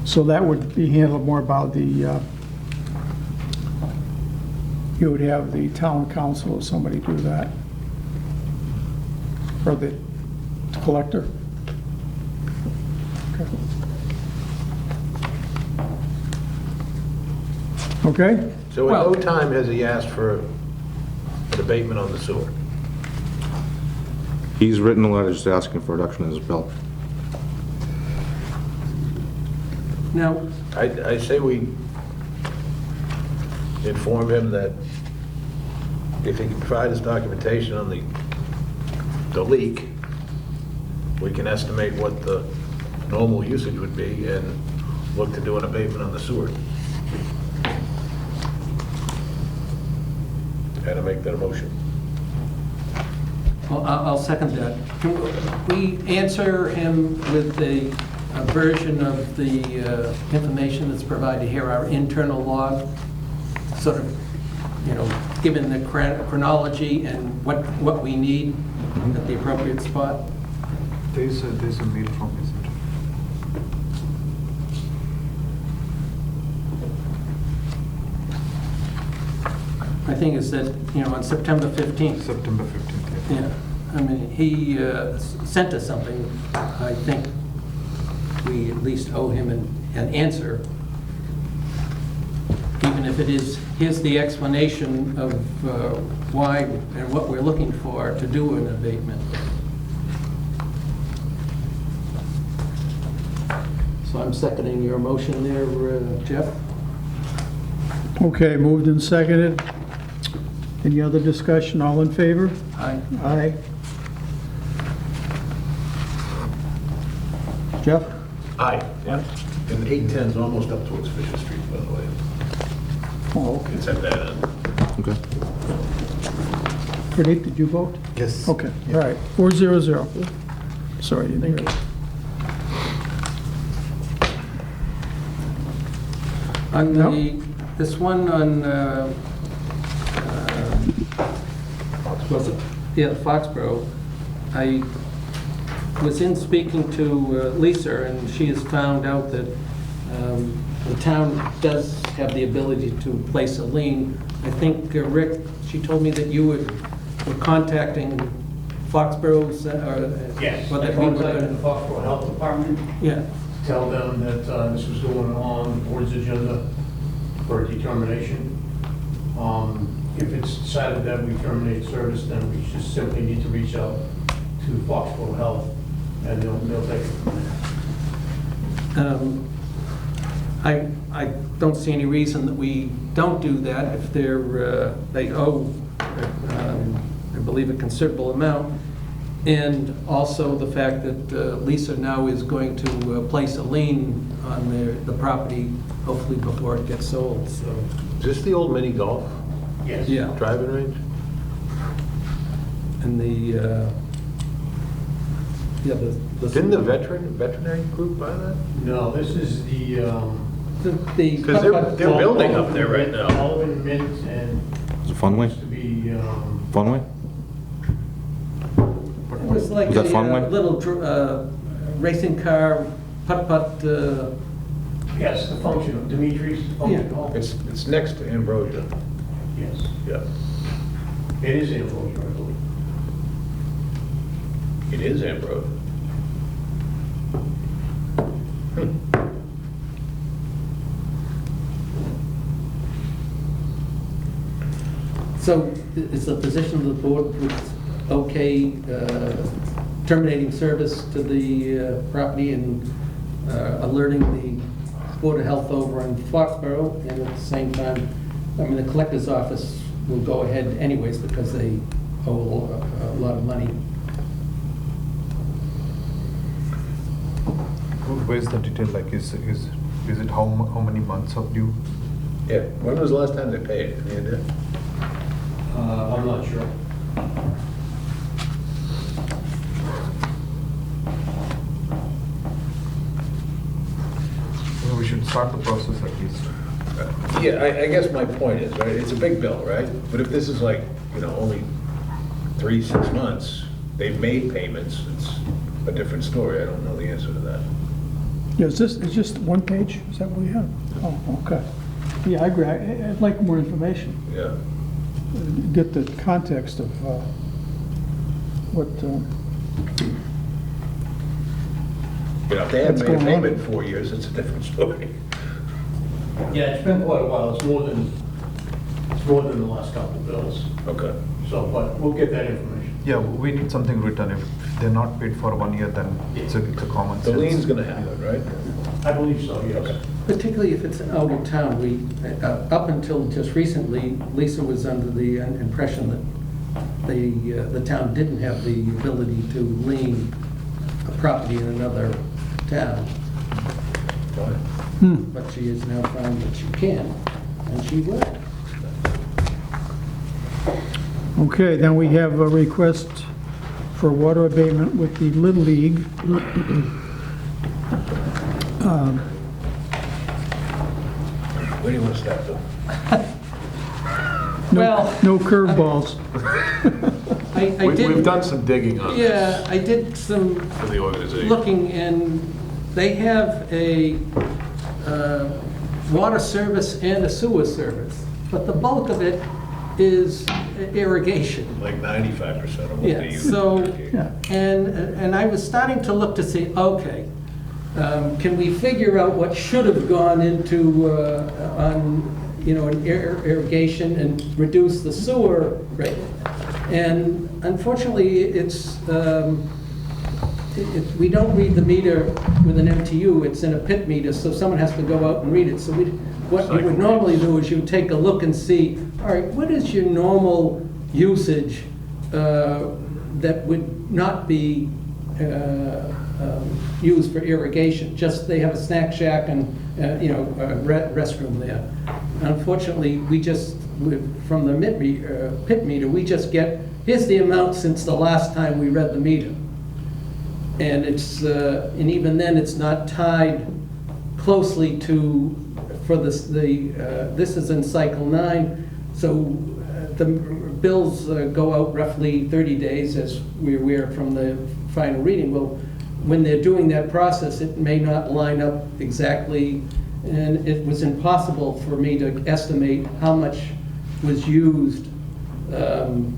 So that would be handled more about the, you would have the town council or somebody do that? Or the collector? Okay? So at Well- no time has he asked for an abatement on the sewer? He's written a letter just asking for a reduction in his bill. Now, I say we inform him that if he can provide us documentation on the leak, we can estimate what the normal usage would be and look to do an abatement on the sewer. How to make that a motion? well, I'll second that. Can we answer him with a version of the information that's provided here, our internal log, sort of, you know, given the chronology and what we need at the appropriate spot? There's a mail from his. My thing is that, you know, on September 15th, September 15th, yeah. yeah, I mean, he sent us something. I think we at least owe him an answer, even if it is, here's the explanation of why and what we're looking for to do an abatement. So I'm seconding your motion there, Jeff. Okay, moved and seconded. Any other discussion? All in favor? Aye. Aye. Jeff? Aye. Yeah. And 810 is almost up towards Fisher Street, by the way. Oh, okay. It's at that end. Okay. Pradeep, did you vote? Yes. Okay, all right, 400. Sorry, didn't hear it. On No. this one on, was it, yeah, Foxborough, I was in speaking to Lisa, and she has found out that the town does have the ability to place a lien. I think, Rick, she told me that you were contacting Foxborough's, Yes, or I that we were contacted the gonna, Foxborough Health Department, yeah, tell them that this was going on the board's agenda for a determination. If it's decided that we terminate service, then we just simply need to reach out to Foxborough Health, and they'll take it from there. I don't see any reason that we don't do that if they owe, I believe, a considerable amount. And also the fact that Lisa now is going to place a lien on the property, hopefully before it gets sold, so. Is this the old mini golf Yes. Yeah, driving range? and the. Didn't the veterinary group buy that? No, this is the. Because they're building up there right now. Alvin Mint and Is it Funway? used to be, Funway? It was like Was that a Funway? little racing car, putt-putt, yes, the function of Dimitri's function Yeah. hall. It's next to Ambrosia. Yes, Yeah. it is Ambrosia, I believe. It is Ambrosia. So is the position of the board okay terminating service to the property and alerting the Board of Health over in Foxborough, and at the same time, I mean, the collector's office will go ahead anyways because they owe a lot of money. Where's the detail, like, is it how many months of due? Yeah, when was the last time they paid? Any idea? I'm not sure. Well, we should start the process at least. Yeah, I guess my point is, right, it's a big bill, right? But if this is like, only 3-6 months, they've made payments, it's a different story. I don't know the answer to that. Yeah, it's just one page? Is that what we have? Oh, okay. Yeah, I agree. I'd like more information. Yeah. Get the context of what, If they haven't What's made a going on? payment in 4 years, it's a different story. Yeah, it's been quite a while. It's more than the last couple of bills. Okay. So, but we'll get that information. Yeah, we need something written. If they're not paid for 1 year, then it's a common The sense. lien's gonna happen, right? I believe so, yes. Okay. Particularly if it's out of town. We, up until just recently, Lisa was under the impression that the town didn't have the ability to lien a property in another town. But she has now found that she can, and she will. okay, then we have a request for water abatement with the Little League. Where do you want to start, though? Well, No curveballs. I did. We've done some digging on Yeah, this I did some for the organization. looking, and they have a water service and a sewer service, but the bulk of it is irrigation. Like 95% of what they Yeah, use. so, Yeah. and I was starting to look to see, okay, can we figure out what should have gone into, an irrigation and reduce the sewer rate? And unfortunately, we don't read the meter with an MTU, it's in a pit meter, so someone has to go out and read it. So what you would normally do is you take a look and see, all right, what is your normal usage that would not be used for irrigation? Just they have a snack shack and, a restroom there. Unfortunately, from the pit meter, we just get, here's the amount since the last time we read the meter. And and even then, it's not tied closely to, this is in cycle 9, so the bills go out roughly 30 days, as we're aware from the final reading. Well, when they're doing that process, it may not line up exactly, and it was impossible for me to estimate how much was used in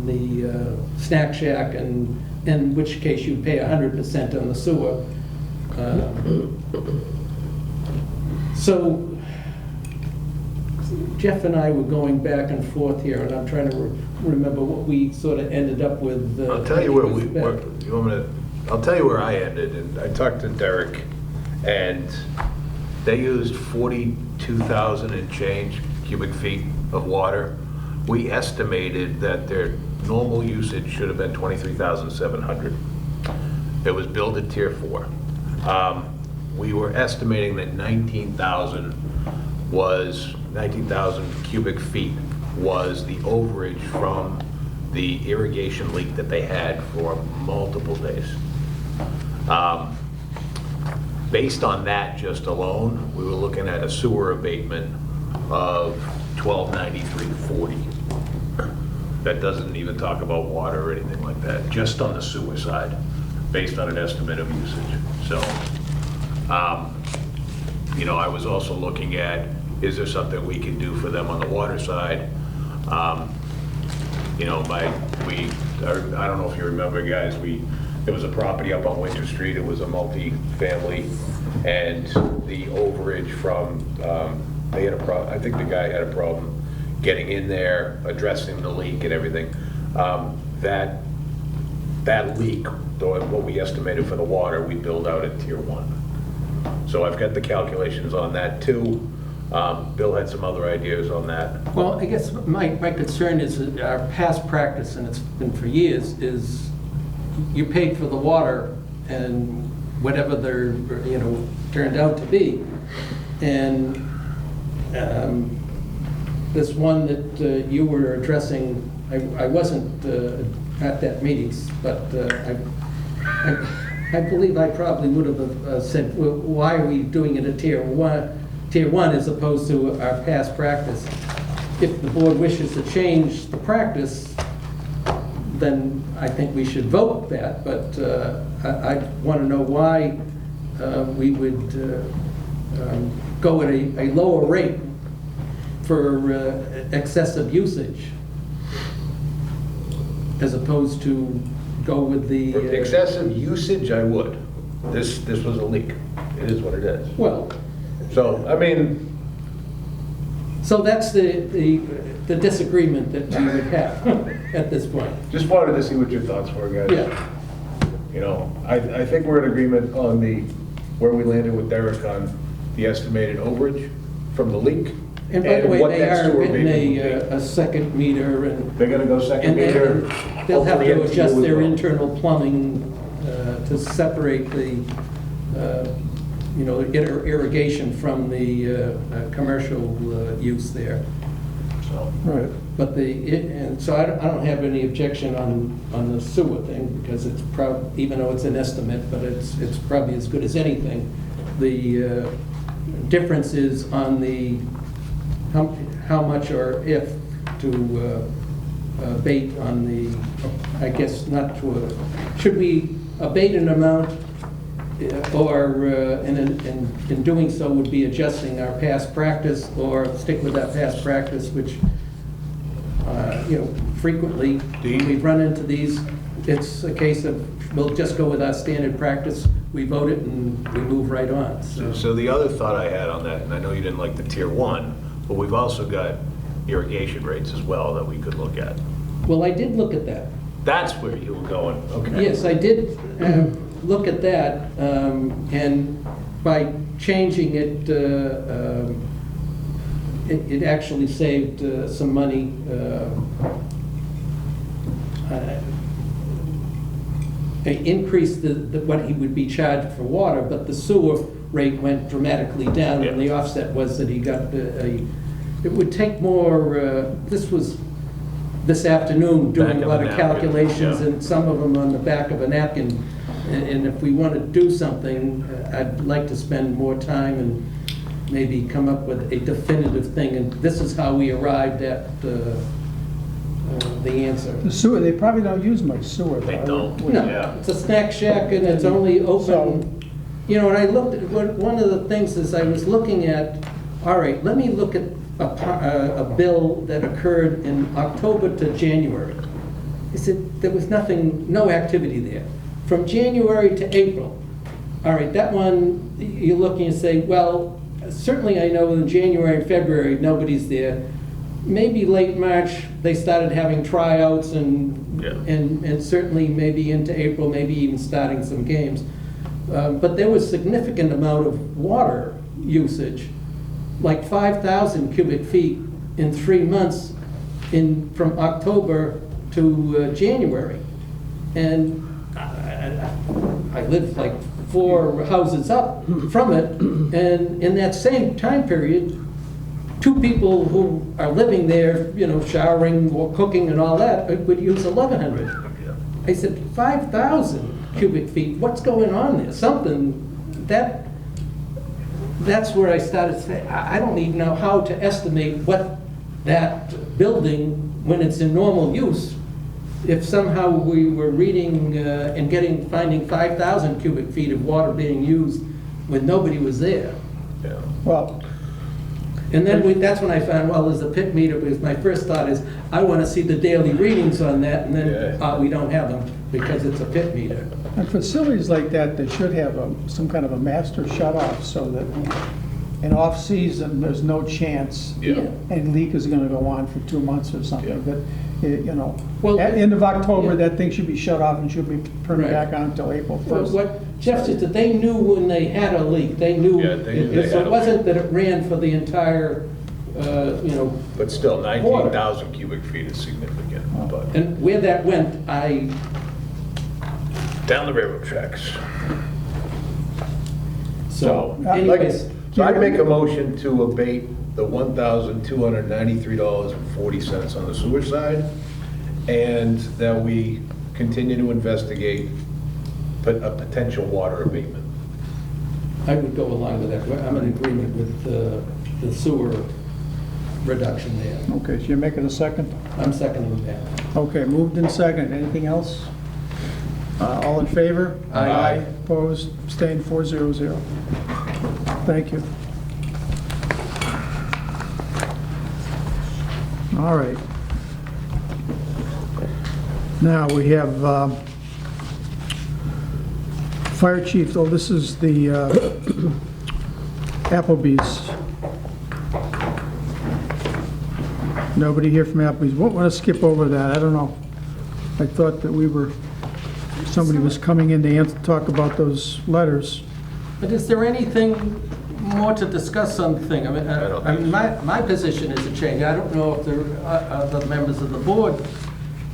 the snack shack, and in which case you pay 100% on the sewer. So Jeff and I were going back and forth here, and I'm trying to remember what we sort of ended up with. I'll tell you where I'll tell you where I ended, and I talked to Derek, and they used 42,000 and change cubic feet of water. We estimated that their normal usage should have been 23,700. It was billed at Tier 4. We were estimating that 19,000 cubic feet was the overage from the irrigation leak that they had for multiple days. Based on that just alone, we were looking at a sewer abatement of $1293.40. That doesn't even talk about water or anything like that, just on the sewer side, based on an estimate of usage. So, I was also looking at, is there something we can do for them on the water side? I don't know if you remember, guys, there was a property up on Winter Street, it was a multi-family, and the overage from, I think the guy had a problem getting in there, addressing the leak and everything. That leak, what we estimated for the water, we billed out at tier 1. So I've got the calculations on that too. Bill had some other ideas on that. Well, I guess my concern is that our past practice, and it's been for years, is you paid for the water and whatever they're, turned out to be. And this one that you were addressing, I wasn't at that meeting, but I believe I probably would have said, well, why are we doing it at tier one as opposed to our past practice? If the board wishes to change the practice, then I think we should vote that, but I want to know why we would go at a lower rate for excessive usage as opposed to go with the... For excessive usage, I would. This was a leak. It is what it is. Well, So, I mean, so that's the disagreement that we would have at this point. just wanted to see what your thoughts were, guys. Yeah. I think we're in agreement on where we landed with Derek on the estimated overage from the leak. And by the way, what they that are sewer in payment will be. a second meter, and They're gonna go second meter. they'll have hopefully to MTU adjust as their well. internal plumbing to separate the, irrigation from the commercial use there. So, Right. But and so I don't have any objection on the sewer thing, because it's even though it's an estimate, but it's probably as good as anything. The difference is on the, how much or if to abate on the, I guess not to, should we abate an amount or in doing so would be adjusting our past practice, or stick with that past practice, which, frequently, when we run into these, it's a case of, we'll just go with our standard practice, we vote it, and we move right on. so the other thought I had on that, and I know you didn't like the tier 1, but we've also got irrigation rates as well that we could look at. Well, I did look at that. That's where you were going, okay. Yes, I did look at that, and by changing it, it actually saved some money. It increased what he would be charged for water, but the sewer rate went dramatically down, and the offset was that he got it would take more, this was this afternoon doing Back a of lot a of napkin, calculations, yeah. and some of them on the back of a napkin. And if we want to do something, I'd like to spend more time and maybe come up with a definitive thing, and this is how we arrived at the answer. The sewer, they probably don't use much sewer. They though. don't. No, Yeah. it's a snack shack, and it's only open, and I looked at, one of the things is I was looking at, all right, let me look at a bill that occurred in October to January. I said, there was no activity there. From January to April, all right, that one, you're looking and say, well, certainly I know in January and February, nobody's there. Maybe late March, they started having tryouts, and certainly maybe into April, maybe even starting some games. But there was significant amount of water usage, like 5,000 cubic feet in 3 months from October to January. And I lived like 4 houses up from it, and in that same time period, 2 people who are living there, showering or cooking and all that, would use 1,100. I said, 5,000 cubic feet, what's going on there? Something, that's where I started to say, I don't even know how to estimate what that building, when it's in normal use, if somehow we were reading and finding 5,000 cubic feet of water being used when nobody was there. Yeah. Well, And then that's when I found, well, there's a pit meter, because my first thought is, I want to see the daily readings on that, and then we don't have them because it's a pit meter. and facilities like that, they should have some kind of a master shut-off so that in off-season, there's no chance. Yeah. And leak is gonna go on for 2 months or something, Yeah. but, you know, Well, at end of October, yeah. that thing should be shut off and should be turned Right. back on until April Well, 1st. what Jeff said, that they knew when they had a leak, they knew. Yeah, they knew they So had it a wasn't that it ran for the entire, you know, But still, 19,000 cubic feet is significant, but and where that went, down the railroad tracks. so I'd like- anyways. So I'd make a motion to abate the $1,293.40 on the sewer side, and that we continue to investigate a potential water abatement. I would go along with that. I'm in agreement with the sewer reduction there. Okay, so you're making a second? I'm seconding that. Okay, moved in second. Anything else? All in favor? Aye. Opposed? Abstained? 400. Thank you. All right. Now, we have Fire Chief, oh, this is the Applebee's. Nobody here from Applebee's. Won't want to skip over that, I don't know. I thought that somebody was coming in to talk about those letters. But is there anything more to discuss on the thing? don't I mean, my position is a change. I don't know if the other members of the board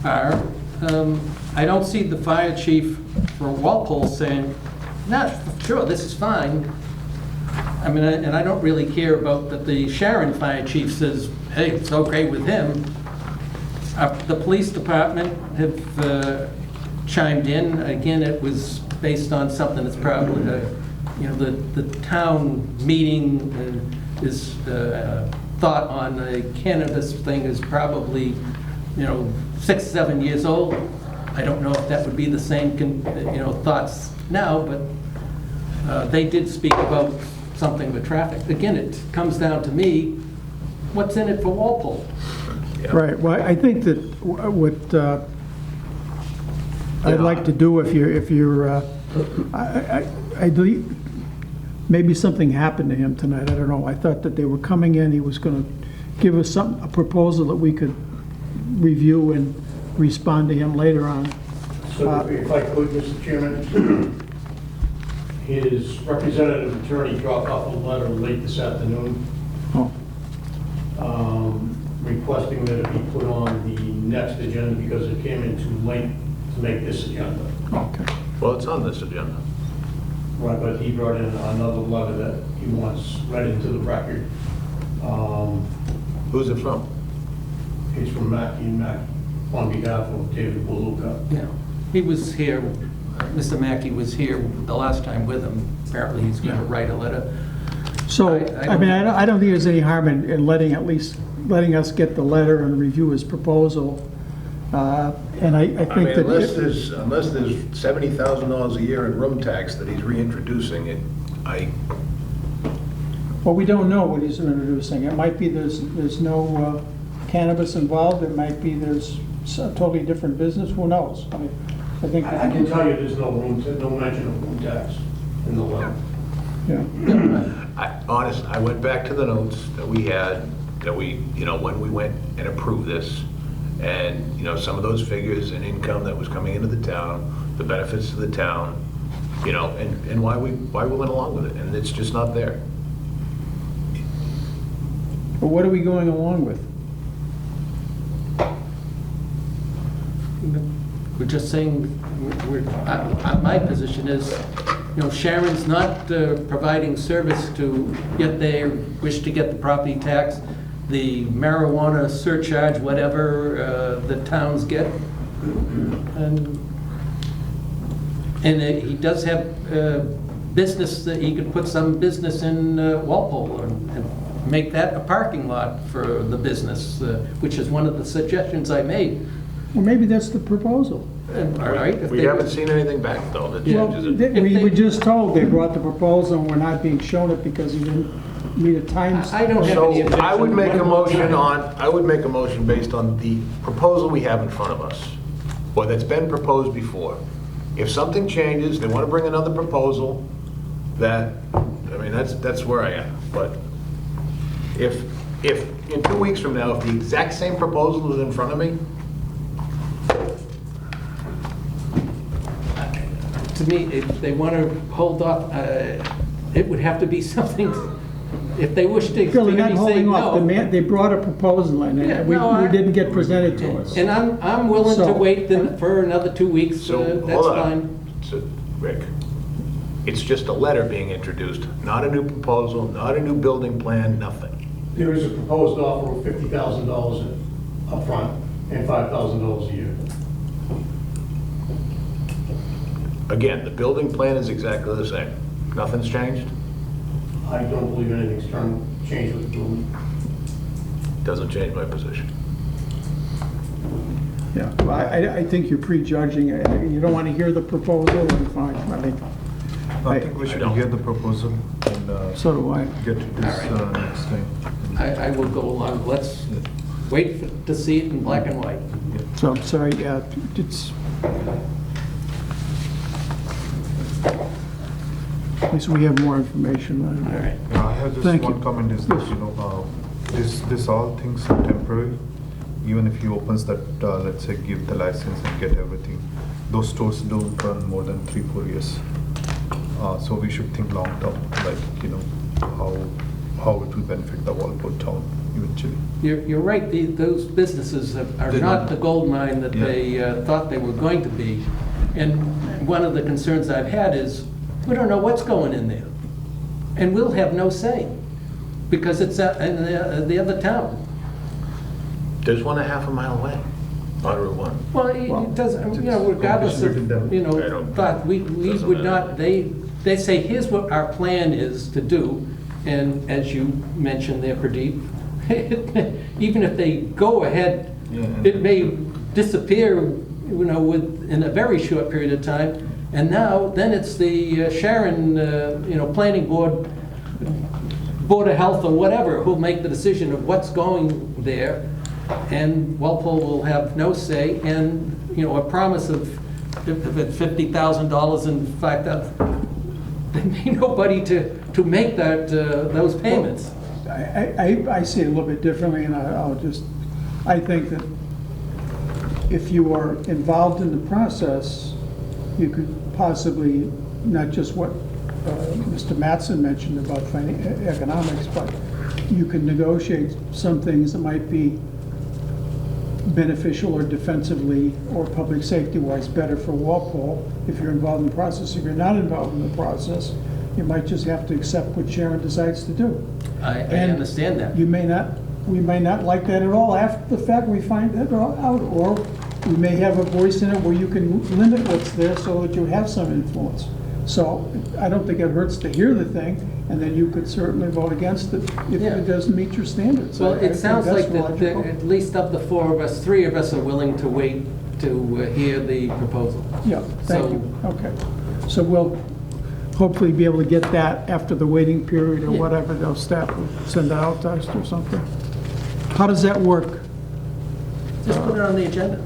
are. I don't see the fire chief for Walpole saying, "No, sure, this is fine." I mean, and I don't really care about that the Sharon fire chief says, "Hey, it's okay with him." The police department have chimed in. Again, it was based on something that's probably, you know, the town meeting is thought on the cannabis thing is probably, you know, 6, 7 years old. I don't know if that would be the same, you know, thoughts now, but they did speak about something with traffic. Again, it comes down to me, what's in it for Walpole? Yeah. Right, well, I think that what I'd like to do if you're, maybe something happened to him tonight, I don't know. I thought that they were coming in, he was gonna give us a proposal that we could review and respond to him later on. So if I could, Mr. Chairman, his representative attorney dropped off a letter late this afternoon Oh, requesting that it be put on the next agenda because it came in too late to make this agenda. okay. Well, it's on this agenda. Right, but he brought in another letter that he wants read into the record. Who's it from? It's from Mackey and Mackey on behalf of David Waluka. Yeah, he was here, Mr. Mackey was here the last time with him. Apparently, he's going to write a letter. So, I I mean, I don't think there's any harm in letting us get the letter and review his proposal. And I I think mean, that. unless there's $70,000 a year in room tax that he's reintroducing it, Well, we don't know what he's introducing. It might be there's no cannabis involved, it might be there's a totally different business, who knows? I mean, I think. I can tell you there's no mention of room tax in the letter. Yeah. I went back to the notes that we had, you know, when we went and approved this, and, you know, some of those figures and income that was coming into the town, the benefits to the town, you know, and why we went along with it, and it's just not there. But what are we going along with? We're just saying, my position is, you know, Sharon's not providing service to, yet they wish to get the property tax, the marijuana surcharge, whatever the towns get. And he does have business, that he could put some business in Walpole and make that a parking lot for the business, which is one of the suggestions I made. Well, maybe that's the proproposal. All right? if We they- haven't seen anything back, though, that Well, changes it. we were just told they brought the proposal and we're not being shown it because he didn't meet a time. I don't have So any objection. I would make a motion based on the proposal we have in front of us, or that's been proposed before. If something changes, they want to bring another proposal, that I mean, that's where I am. But if in 2 weeks from now, if the exact same proposal is in front of me, To me, if they want to hold off, it would have to be something, if they wish to Bill, they're not maybe say holding off. no. They brought a proposal in, Yeah, and we no, I- didn't get presented to us. And I'm willing to So- wait for another 2 weeks, so, that's hold fine. on. So, Rick, it's just a letter being introduced, not a new proposal, not a new building plan, nothing. There is a proposed offer of $50,000 upfront and $5,000 a year. Again, the building plan is exactly the same. Nothing's changed? I don't believe anything's changed with the building. Doesn't change my position. Yeah, well, I think you're prejudging it. You don't want to hear the proposal, and fine. I mean, I think we should don't. hear the proposal and so do I. get to this next time. I will go along, let's wait to see it in black and white. So I'm sorry, yeah, it's... At least we have more information on All it. right. I have just Thank one you. comment is that, this all things are temporary. Even if he opens that, let's say, give the license and get everything, those stores don't run more than 3-4 years. So we should think long term, like, how it will benefit the Walpole town eventually. You're right, those businesses are They're not not- the gold mine that Yeah. they thought they were going to be. And one of the concerns I've had is, we don't know what's going in there. And we'll have no say, because it's in the other town. There's one a half a mile away on Route 1. Well, it doesn't, regardless of, I don't- thought, we doesn't would matter. not, they say, here's what our plan is to do, and as you mentioned there, Pradeep, even if they go ahead, Yeah, and- it may disappear, in a very short period of time, and now, then it's the Sharon, Planning Board, Board of Health or whatever, who'll make the decision of what's going there, and Walpole will have no say, and, a promise of, if it's $50,000, in fact, there may nobody to make those payments. I see it a little bit differently, and I think that if you are involved in the process, you could possibly, not just what Mr. Mattson mentioned about economics, but you can negotiate some things that might be beneficial or defensively or public safety-wise better for Walpole if you're involved in the process. If you're not involved in the process, you might just have to accept what Sharon decides to do. I And understand that. we may not like that at all. After the fact, we find that out, or we may have a voice in it where you can limit what's there so that you have some influence. So I don't think it hurts to hear the thing, and then you could certainly vote against it if Yeah. it doesn't meet your standards. Well, I it think sounds that's like that, logical. at least of the four of us, three of us are willing to wait to hear the proposal. Yeah, thank So- you. Okay. So we'll hopefully be able to get that after the waiting period or Yeah. whatever. They'll staff will send that out to us or something. How does that work? Just put it on the agenda.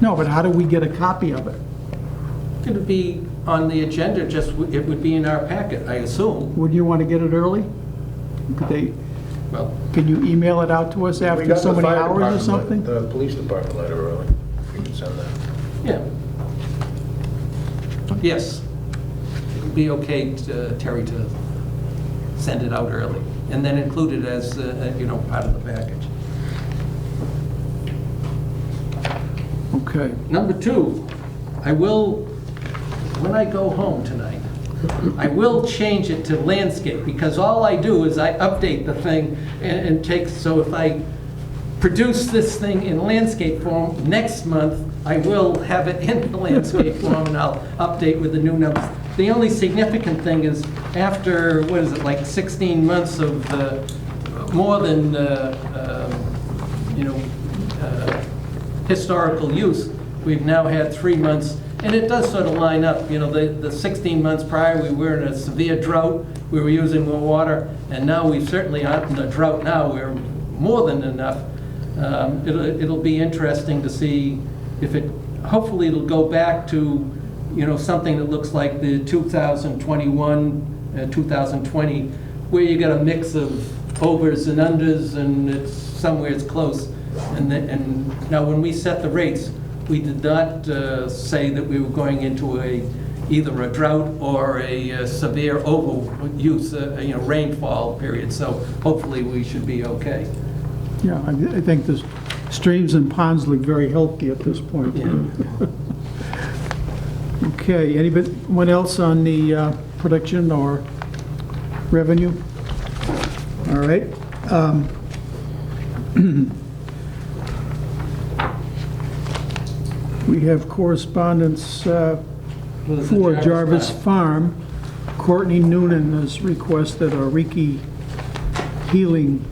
No, but how do we get a copy of it? It would be on the agenda, it would be in our packet, I assume. Would you want to get it early? Well, Can you email it out to us We after got so the many fire hours or department something? The police department letter early, if you can send that. yeah. Yes. It would be okay, Terry, to send it out early, and then include it as, part of the package. Okay. Number two, when I go home tonight, I will change it to landscape, because all I do is I update the thing and take, so if I produce this thing in landscape form, next month, I will have it in the landscape form, and I'll update with the new numbers. The only significant thing is, after, 16 months of more than, historical use, we've now had 3 months, and it does sort of line up. The 16 months prior, we were in a severe drought, we were using more water, and now we certainly aren't in a drought now, we're more than enough. It'll be interesting to see if hopefully it'll go back to, something that looks like the 2021 2020, where you got a mix of overs and unders, and it's somewhere it's close. And now, when we set the rates, we did not say that we were going into either a drought or a severe overuse, rainfall period. So hopefully we should be okay. Yeah, I think the streams and ponds look very healthy at this point. Okay, anyone else on the production or revenue? All right. We have correspondence for Jarvis Farm. Courtney Noonan has requested a Reiki healing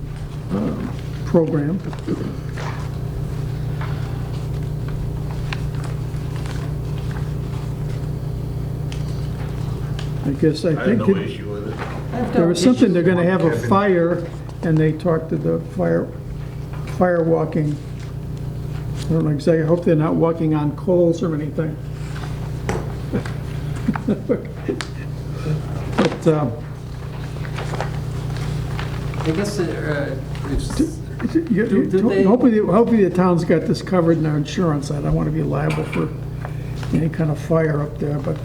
program. I guess I have think no issue with it. there was something, they're gonna have a fire, and they talked to the fire walking. I don't know exactly, I hope they're not walking on coals or anything. But, I guess hopefully the town's got this covered in their insurance. I don't want to be liable for any kind of fire up there, but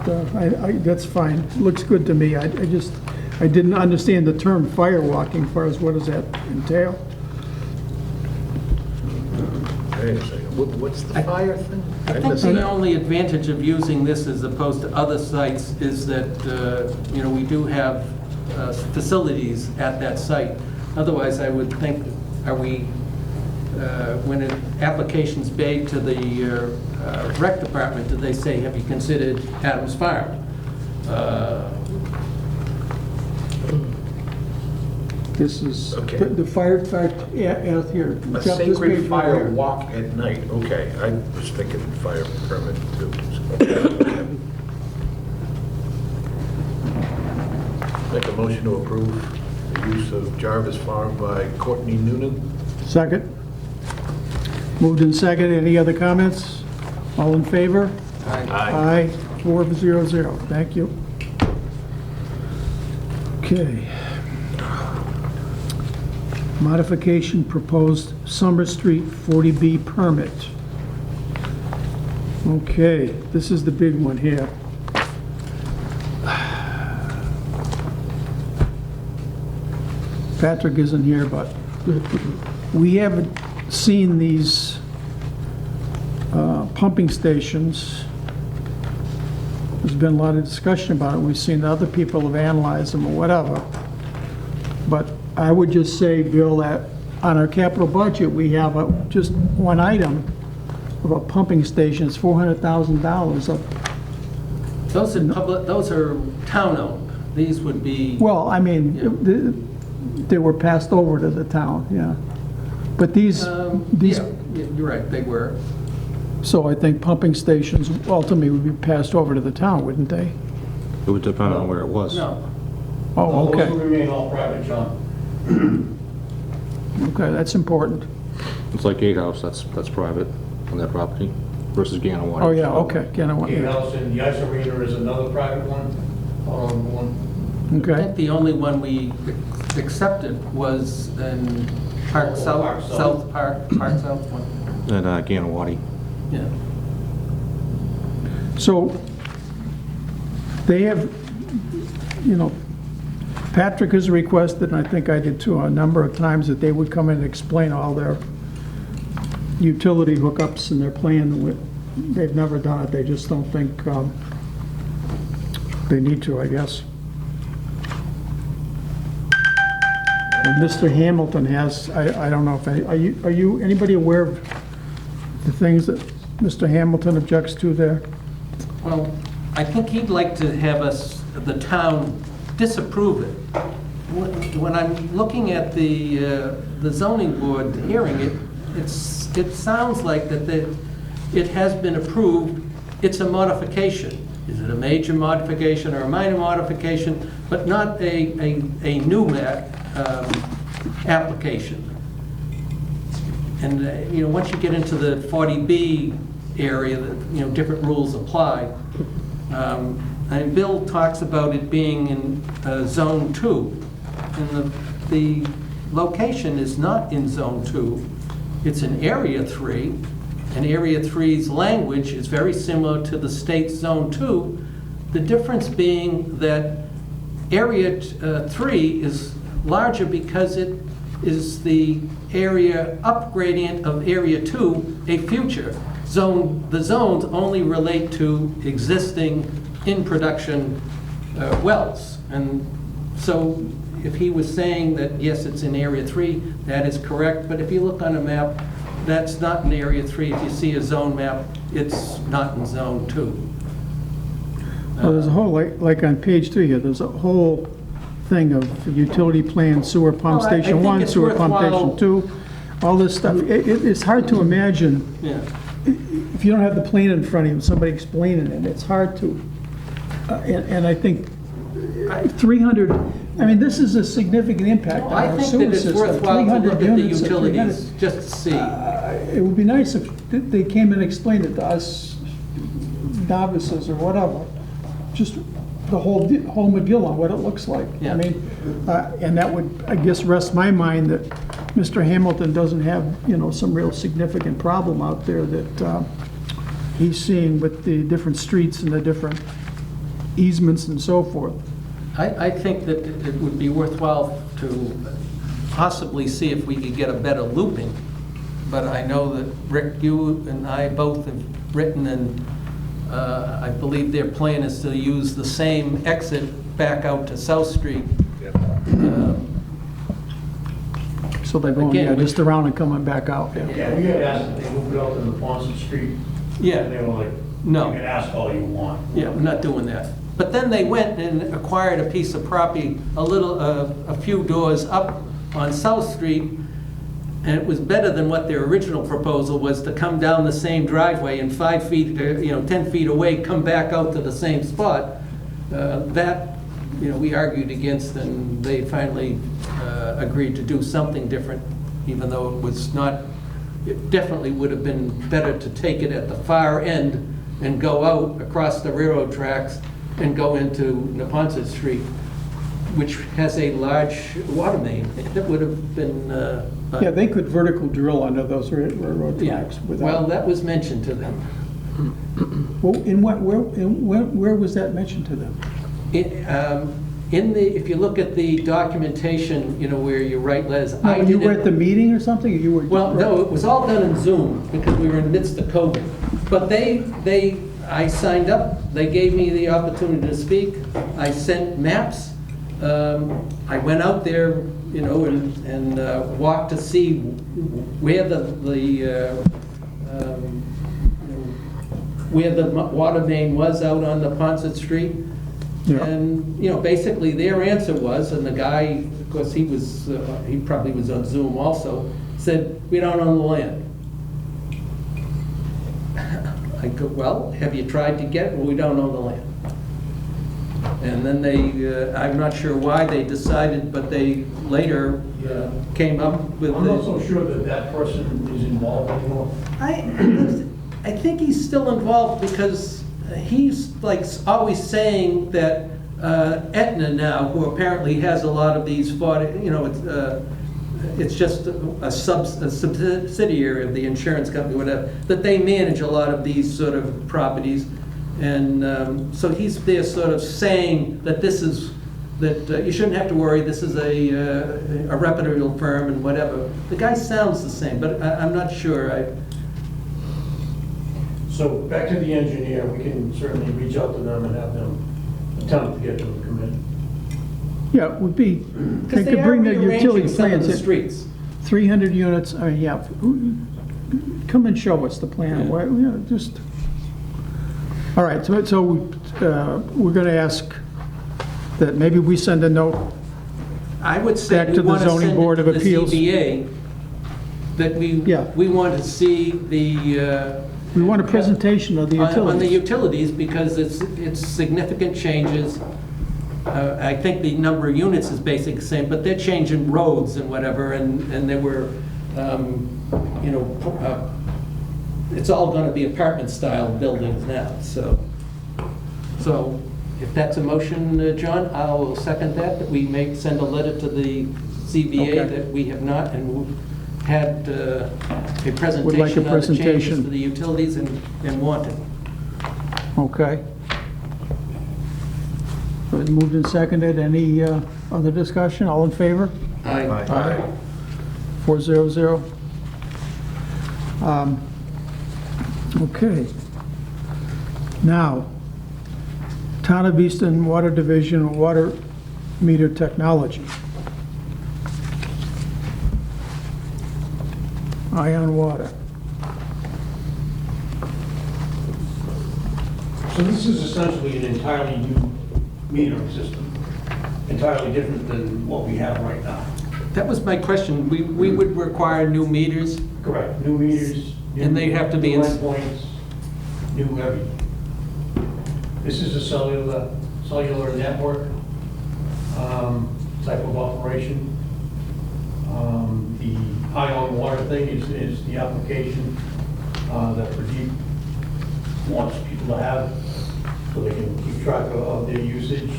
that's fine. Looks good to me. I didn't understand the term fire walking, as far as what does that entail? Wait a second, what's the fire thing? I think the only advantage of using this as opposed to other sites is that, we do have facilities at that site. Otherwise, I would think, when an application's made to the rec department, do they say, have you considered Adams Farm? This is Okay. the fire, out here. A Jeff, this page sacred right fire here. walk at night, okay, I was thinking fire permit too. Make a motion to approve the use of Jarvis Farm by Courtney Noonan. Second. Moved in second. Any other comments? All in favor? Aye. 4-0-0. Thank you. Okay. Modification proposed Summer Street 40B permit. Okay, this is the big one here. Patrick isn't here, but we haven't seen these pumping stations. There's been a lot of discussion about it. We've seen other people have analyzed them or whatever. But I would just say, Bill, that on our capital budget, we have just one item of a pumping station. It's $400,000 of. Those are town-owned. These would be... Well, I mean, they were passed over to the town, yeah. But these, Yeah, you're right, they were. so I think pumping stations ultimately would be passed over to the town, wouldn't they? It would depend on where it was. No. Oh, Those will okay, remain all private, John. okay, that's important. It's like Gatehouse, that's private on that property versus Ganaway. Oh, yeah, okay, again, I want, Gatehouse and the ice arena is another private one, one. I okay. think the only one we accepted was in Park South, Park South one. And Ganaway. Yeah. So they have, Patrick has requested, and I think I did too, a number of times, that they would come in and explain all their utility hookups and their plan. They've never done it, they just don't think they need to, I guess. And Mr. Hamilton has, I don't know if, are you, anybody aware of the things that Mr. Hamilton objects to there? Well, I think he'd like to have the town disapprove it. When I'm looking at the zoning board hearing it, it sounds like that it has been approved. It's a modification. Is it a major modification or a minor modification, but not a new application? And, once you get into the 40B area, different rules apply. And Bill talks about it being in Zone 2, and the location is not in Zone 2. It's in Area 3, and Area 3's language is very similar to the state's Zone 2, the difference being that Area 3 is larger because it is the area upgradient of Area 2, a future zone. The zones only relate to existing in-production wells. And so if he was saying that, yes, it's in Area 3, that is correct. But if you look on a map, that's not in Area 3. If you see a zone map, it's not in Zone 2. Well, there's a whole, like on page 3 here, there's a whole thing of utility plan, sewer pump Well, I station think 1, it's sewer pump worthwhile- station 2, all this stuff. It's hard to imagine, Yeah. if you don't have the plan in front of you, somebody explaining it, it's hard to. And I think 300, I mean, this is a significant impact on I our think sewer that it's system. worthwhile to 300 look at the units at 300. utilities, just to see. It would be nice if they came and explained it to us novices or whatever, just the whole McGill on what it looks like. Yeah. I mean, and that would, I guess, rest my mind that Mr. Hamilton doesn't have, some real significant problem out there that he's seeing with the different streets and the different easements and so forth. I think that it would be worthwhile to possibly see if we could get a better looping. But I know that Rick, you and I both have written, and I believe their plan is to use the same exit back out to South Street. So they're going, Again, just around and coming back out. Yeah, we had asked if they moved it out to the Ponset Street. Yeah. And they were like, No. you can ask all you want. Yeah, we're not doing that. But then they went and acquired a piece of property a few doors up on South Street, and it was better than what their original proposal was, to come down the same driveway and 5 feet, 10 feet away, come back out to the same spot. That, we argued against, and they finally agreed to do something different, even though it was not, it definitely would have been better to take it at the far end and go out across the railroad tracks and go into Neponset Street, which has a large water main. That would have been... Yeah, they could vertical drill under those railroad Yeah. tracks without... Well, that was mentioned to them. Well, where was that mentioned to them? If you look at the documentation, where you write letters, I You didn't... were at the meeting or something, or you were... Well, no, it was all done in Zoom, because we were in the midst of COVID. But I signed up, they gave me the opportunity to speak, I sent maps, I went out there, and walked to see where where the water main was out on the Ponset Street. Yeah. And, basically their answer was, and the guy, of course, he probably was on Zoom also, said, "We don't own the land." I go, "Well, have you tried to get it?" "Well, we don't own the land." And then I'm not sure why they decided, but they later came up with... I'm not so sure that that person is involved anymore. I think he's still involved, because he's like always saying that Aetna now, who apparently has a lot of these, it's just a subsidiary of the insurance company, whatever, that they manage a lot of these sort of properties. And so he's there sort of saying that you shouldn't have to worry, this is a reputable firm and whatever. The guy sounds the same, but I'm not sure. So back to the engineer, we can certainly reach out to them and have them attempt to get them to come in. Yeah, it would be, Because they they could are bring the rearranging utility some of plans the in. streets. 300 units, yeah, come and show us the plan. Yeah. Why, just, all right, so we're going to ask that maybe we send a note. I would say Back we to the want to zoning send board it of to the appeals. ZBA, that Yeah. we want to see the... We want a presentation of the on the utilities. utilities, because it's significant changes. I think the number of units is basically the same, but they're changing roads and whatever, and there were, it's all going to be apartment-style buildings now, so If that's a motion, John, I will second that we may send a letter to the ZBA Okay. that we have not, and had a Would like a presentation on the changes presentation. for the utilities and wanted. Okay. Been moved and seconded. Any other discussion? All in favor? Aye. Aye. 400. Okay. Now, Town of Easton Water Division Water Meter Technology. Ion Water. So this is essentially an entirely new metering system, entirely different than what we have right now. That was my question. We would require new meters? Correct. New meters. And they have to be New in- endpoints, new everything. This is a cellular network type of operation. The ion water thing is the application that Pradeep wants people to have so they can keep track of their usage.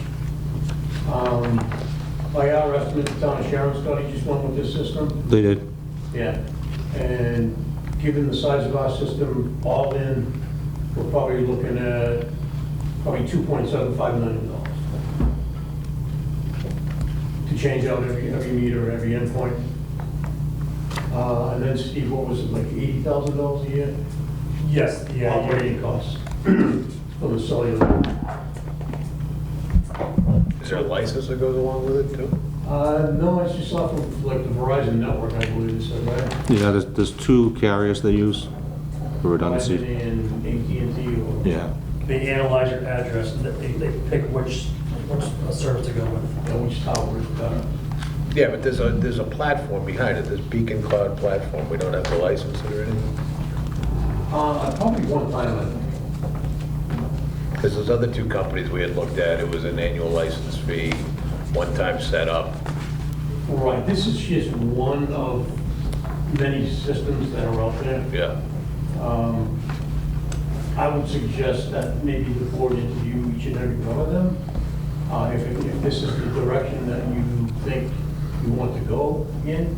By our estimate, the town of Sharon Scotty just went with this system. They did. Yeah, and given the size of our system, all in, we're probably looking at probably $2.75 million to change out every meter, every endpoint. And then Steve, what was it, like $80,000 a year? Yes, yeah, Operating costs for the cellular. Is there a license that goes along with it too? No, it's just off of like the Verizon network, I believe it said, right? Yeah, there's two carriers they use for Verizon redundancy. and AT&T or. Yeah. they analyze your address, and they pick which service to go with. Which tower is better. Yeah, but there's a platform behind it, this Beacon Cloud platform. We don't have to license it or anything? Probably one time, I think. Because those other two companies we had looked at, it was an annual license fee, one-time setup. Right, this is just one of many systems that are out there. Yeah. I would suggest that maybe the board interview each and every one of them. If this is the direction that you think you want to go in,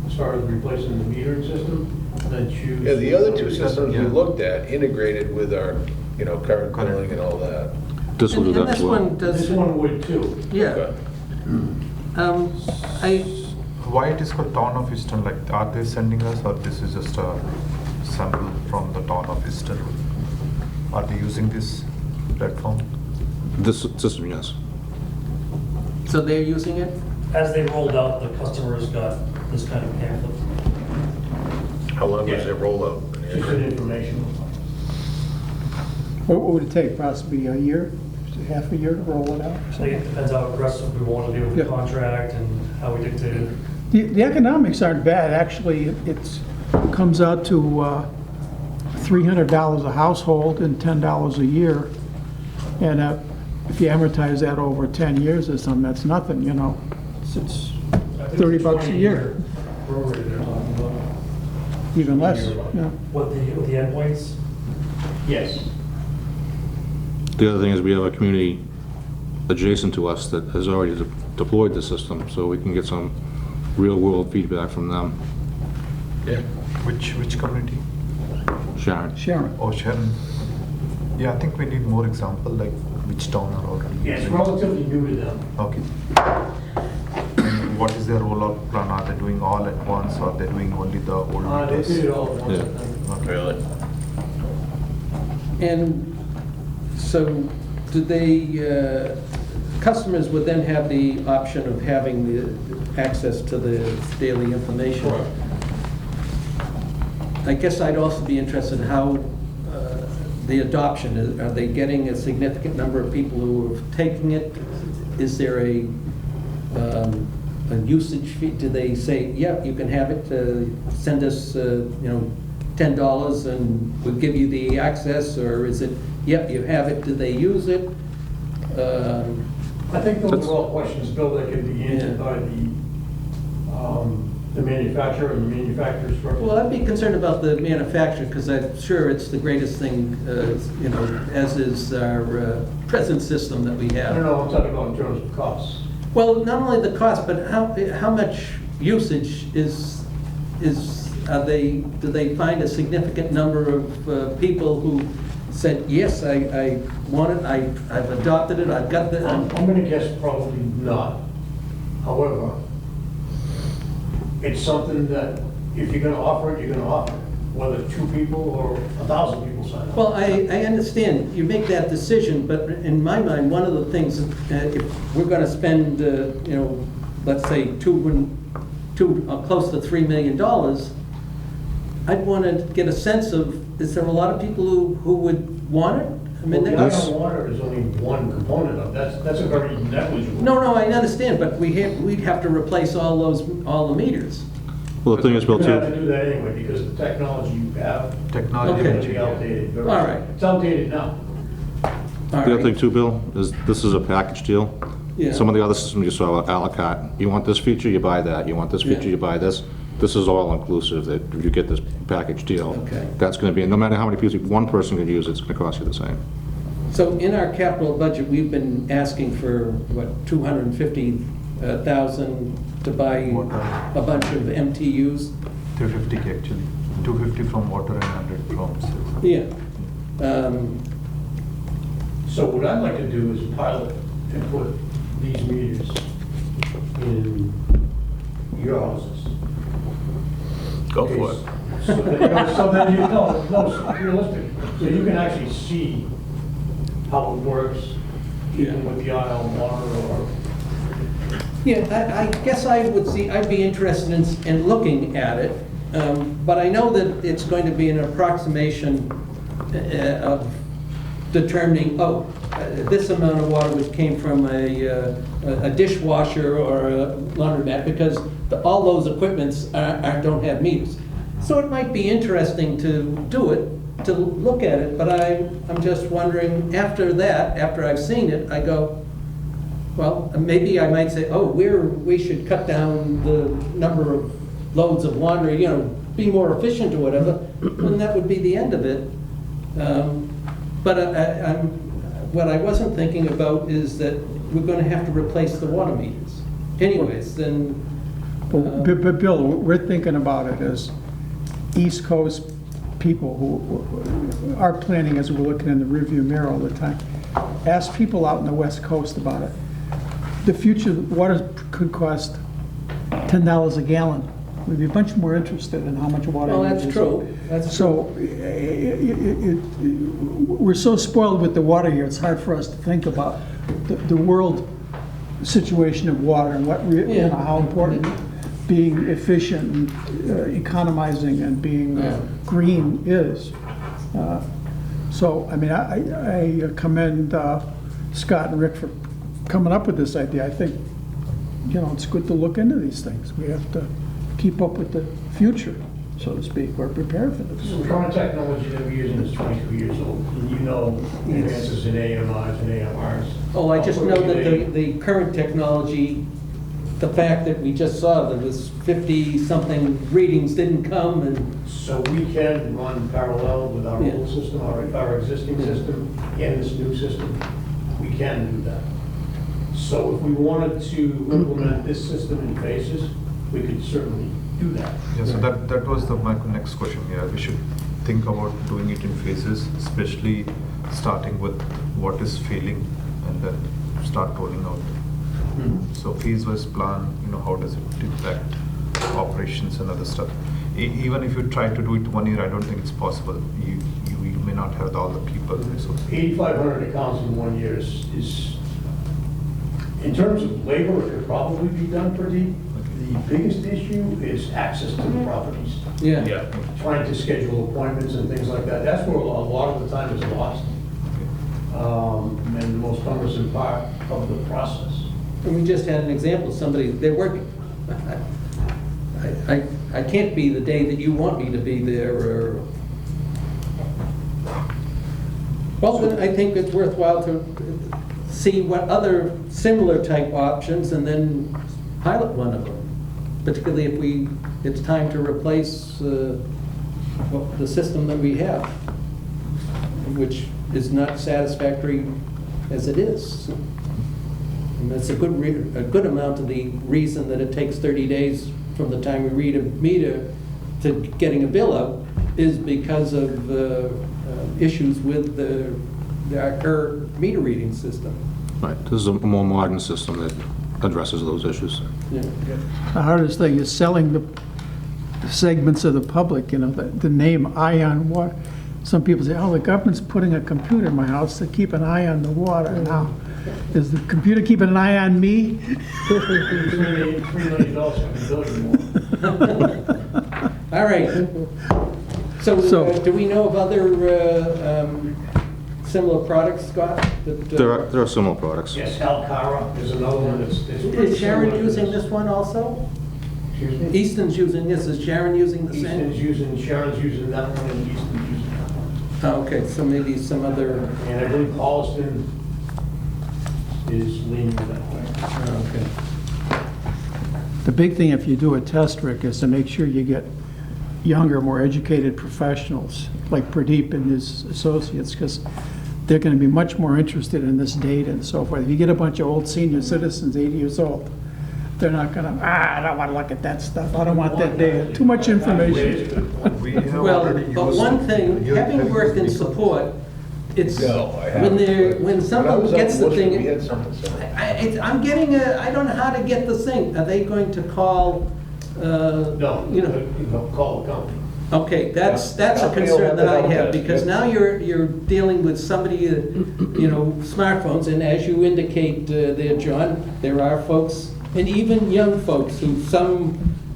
as far as replacing the metering system, then choose. Yeah, the other two systems we Yeah. looked at integrated with our, current billing and all that. This will do And that this as well. one This does, one would too. yeah. Okay. Why it is called Town of Easton, like are they sending us or this is just a sample from the Town of Easton? Are they using this platform? This system, yes. So they're using it? As they rolled out, the customers got this kind of pamphlet. How long was Yeah. their rollout? Just an informational. What would it take? Possibly a year, half a year to roll it out? So it depends how aggressive we want to be with the Yeah. contract and how we dictate it. The economics aren't bad, actually. It comes out to $300 a household and $10 a year. And if you amortize that over 10 years or something, that's nothing, It's I think it's $30 a year, Program they're talking about. even less, yeah. What the endpoints? Yes. The other thing is we have a community adjacent to us that has already deployed the system, so we can get some real-world feedback from them. Yeah. Which community? Sharon. Sharon. Oh, Sharon. Yeah, I think we need more example, like which town are already. Yeah, it's using it. relatively new to them. Okay. And what is their rollout plan? Are they doing all at once or they're doing only the old They meters? did it all at once, I Yeah. think. Really? And so do they, customers would then have the option of having the access to the daily information? Correct. I guess I'd also be interested in how the adoption, are they getting a significant number of people who are taking it? Is there a usage fee? Do they say, yeah, you can have it, send us, $10 and we'll give you the access? Or is it, yep, you have it, do they use it? I think those are all questions, Bill, that can be answered by the The manufacturer and the manufacturer's first? Well, I'd be concerned about the manufacturer, because I'm sure it's the greatest thing, you know, as is our present system that we I don't have. know, I'm talking about in terms of costs. Well, not only the cost, but how much usage do they find a significant number of people who said, yes, I want it, I've adopted it, I've got the, I'm gonna guess probably not. However, it's something that if you're gonna offer it, you're gonna offer it, whether 2 people or 1,000 people sign up. well, I understand, you make that decision, but in my mind, one of the things, if we're gonna spend, you know, let's say close to $3 million, I'd want to get a sense of, is there a lot of people who would want it? I mean, Well, the that's- ion water is only one component of that, that's a very negligible. No, I understand, but we'd have to replace all the meters. Well, the thing is, Bill, You have too, to do that anyway, because the technology you have Technology Okay. is will going to be change. outdated. very- All right. It's outdated now. All the other right. thing too, Bill, is this is a package deal. Yeah. Some of the other systems you saw are à la carte. You want this feature, you buy that. You want this feature, Yeah. you buy this. This is all inclusive, that if you get this package deal, Okay. that's gonna be, no matter how many people, one person can use it, it's gonna cost you the same. So in our capital budget, we've been asking for, what, 250,000 to buy a bunch of MTUs? 350K actually, 250 from water and 100 from sewer. Yeah. So what I'd like to do is pilot and put these meters in your houses. Go for it. So that you know, no, realistic, so you can actually see how it works, even with the ion water or. Yeah, I guess I'd be interested in looking at it, but I know that it's going to be an approximation of determining, this amount of water which came from a dishwasher or a laundromat, because all those equipments don't have meters. So it might be interesting to do it, to look at it, but I'm just wondering, after that, after I've seen it, I go, well, maybe I might say, we should cut down the number of loads of laundry, you know, be more efficient or whatever, and that would be the end of it. But what I wasn't thinking about is that we're going to have to replace the water meters. Anyways, then, But Bill, what we're thinking about it as East Coast people who are planning, as we're looking in the rearview mirror all the time. Ask people out in the West Coast about it. The future, water could cost $10 a gallon. We'd be much more interested in how much water. well, we that's use. true. That's So, we're so spoiled with the water here, it's hard for us to think about the world situation of water and what, you Yeah. know, how important being efficient and economizing and being green is. So, I mean, I commend Scott and Rick for coming up with this idea. I think, you know, it's good to look into these things. We have to keep up with the future, so to speak, or prepare for the So future. current technology that we're using is 22 years old, and you know advances in AMIs and AMRs. Oh, I just know that They- the current technology, the fact that we just saw that was 50-something readings didn't come, and, So we can run parallel with our Yeah. old system, our existing system, and this new system. We can do that. So if we wanted to implement this system in phases, we could certainly do that. Yeah, so that was my next question. Yeah, we should think about doing it in phases, especially starting with what is failing and then start rolling out. So phase-wise plan, you know, how does it impact operations and other stuff? Even if you try to do it 1 year, I don't think it's possible. You may not have all the people. So 8,500 accounts in 1 year is, in terms of labor, it could probably be done pretty. The biggest issue is access to the properties. yeah. Trying to schedule appointments and things like that. That's where a lot of the time is lost. And the most cumbersome part of the process. And we just had an example, somebody, they're working. I can't be the day that you want me to be there, or... Well, then I think it's worthwhile to see what other similar type options and then pilot one of them. particularly if it's time to replace the system that we have, which is not satisfactory as it is. And that's a good amount of the reason that it takes 30 days from the time we read a meter to getting a bill out is because of issues with our current meter reading system. Right, this is a more modern system that addresses those issues. Yeah. The hardest thing is selling the segments of the public, you know, the name Ion Water. Some people say, oh, the government's putting a computer in my house to keep an eye on the water. Now, is the computer keeping an eye on me? $3 million, I can build you more. All right. So do we know of other similar products, Scott? that, There are similar products. Yes, Alcara is another one that's pretty Is Sharon similar to using this. this one also? Excuse me? Easton's using this, is Sharon using the same? Sharon's using that one, and Easton's using that one. Oh, okay, so maybe some other, And I believe Holliston is leaning that way. oh, okay. The big thing, if you do a test, Rick, is to make sure you get younger, more educated professionals, like Pradeep and his associates, because they're going to be much more interested in this data and so forth. If you get a bunch of old senior citizens, 80 years old, they're not going to, I don't want to look at that stuff. I don't want that data. Too much information. We have Well, already but used- one thing, you- having have you worked in used it? support, it's, No, I when haven't. when When I someone was up gets in the Worcester, thing, we had something similar. I'm getting I don't know how to get the thing. Are they going to call, No, you know? call the company. Okay, that's a Company will concern have that to I help have, us, because yep. now you're dealing with somebody, you know, smartphones, and as you indicate there, John, there are folks, and even young folks who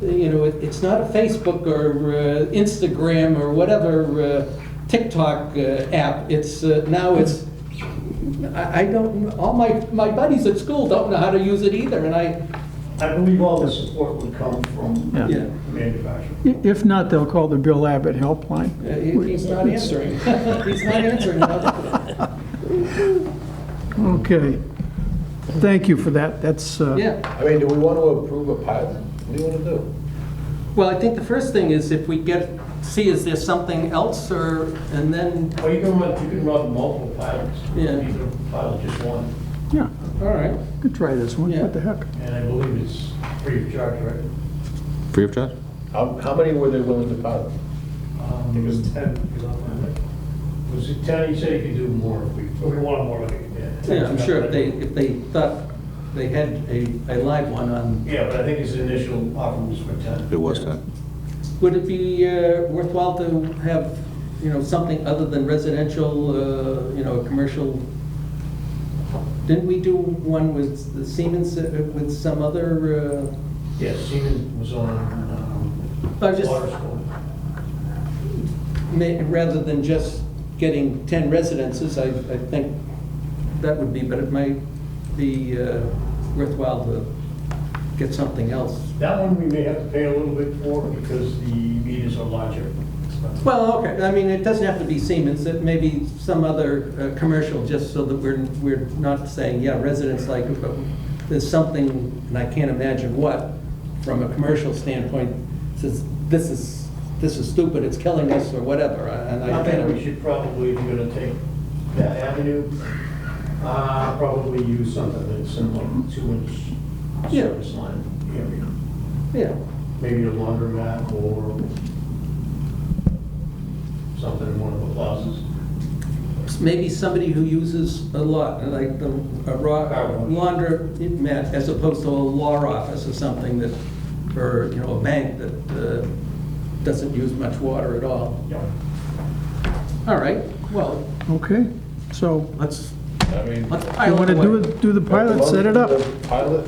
you know, it's not a Facebook or Instagram or whatever TikTok app. It's, now it's, I don't, all my buddies at school don't know how to use it either, and I believe all the support would come from Yeah. yeah. the manufacturer. If not, they'll call the Bill Abbott helpline. He's not answering. He's not answering. Okay. Thank you for that. That's, Yeah. I mean, do we want to approve a pilot? What do you want to do? Well, I think the first thing is if we see is there something else, and then, Well, you can run multiple pilots. Yeah. You can pilot just one, yeah, all right. could try this one. Yeah. What the heck? and I believe it's free of charge, right? Free of charge? How many were they willing to pilot? It was 10. Was it 10? He said he could do more if we wanted more. Yeah, I'm sure if they thought they had a live one on, Yeah, but I think his initial offer was for 10. It was 10. would it be worthwhile to have, you know, something other than residential, you know, a commercial? Didn't we do one with the Siemens, with some other, Yes, Siemens was on I just- water school. rather than just getting 10 residences, I think that would be, but it might be worthwhile to get something else. That one we may have to pay a little bit for because the meters are larger. Well, okay, I mean, it doesn't have to be Siemens, it may be some other commercial, just so that we're not saying, yeah, residents like it, but there's something, and I can't imagine what, from a commercial standpoint, says, this is stupid, it's killing us, or whatever, and I I think we can't. should probably, if you're gonna take that avenue, probably use something that's similar, 2-inch Yeah. service line area. Yeah, Maybe a laundromat or something in one of the plazas. maybe somebody who uses a lot, like a laundromat, as opposed to a law office or something that, or, you know, a bank that doesn't use much water at all. Yeah. All right, well, Okay, so let's I mean, you pilot want to away. do the pilot, set it up. Pilot?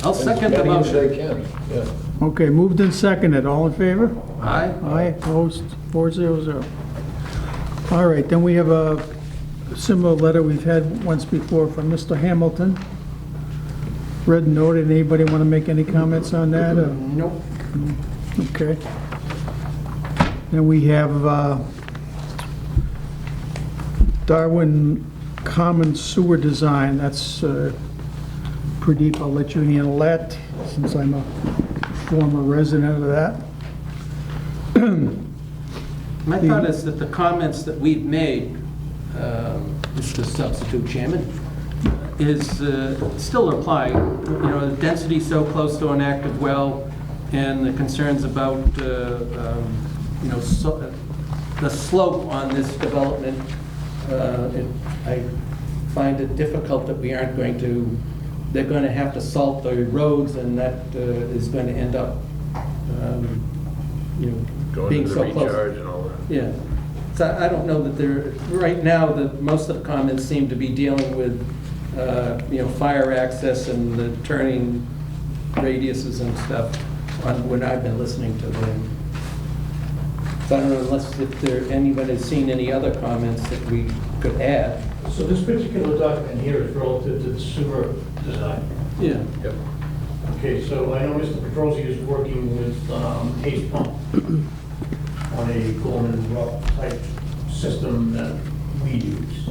I'll second the As many as motion. they can, yeah. Okay, moved and seconded, all in favor? Aye. Aye, opposed, 400. All right, then we have a similar letter we've had once before from Mr. Hamilton. Read and noted, anybody want to make any comments on that? or- Nope. Okay. Then we have Darwin Common Sewer Design, that's Pradeep, I'll let you handle that, since I'm a former resident of that. My thought is that the comments that we've made, Mr. Substitute Chairman, is still apply. You know, the density so close to an active well, and the concerns about, you know, the slope on this development. I find it difficult that we aren't going to, they're going to have to salt the roads, and that is going to end up, you know, Going being to the so close. recharge and all that. Yeah. So I don't know that there, right now, most of the comments seem to be dealing with, you know, fire access and the turning radiuses and stuff on when I've been listening to them. So I don't know unless if anybody's seen any other comments that we could add. So this particular document here is relative to the sewer design. Yeah. Yep. Okay, so I know Mr. Petrosi is working with Hayes Pump on a Gorman Rupp type system that we use.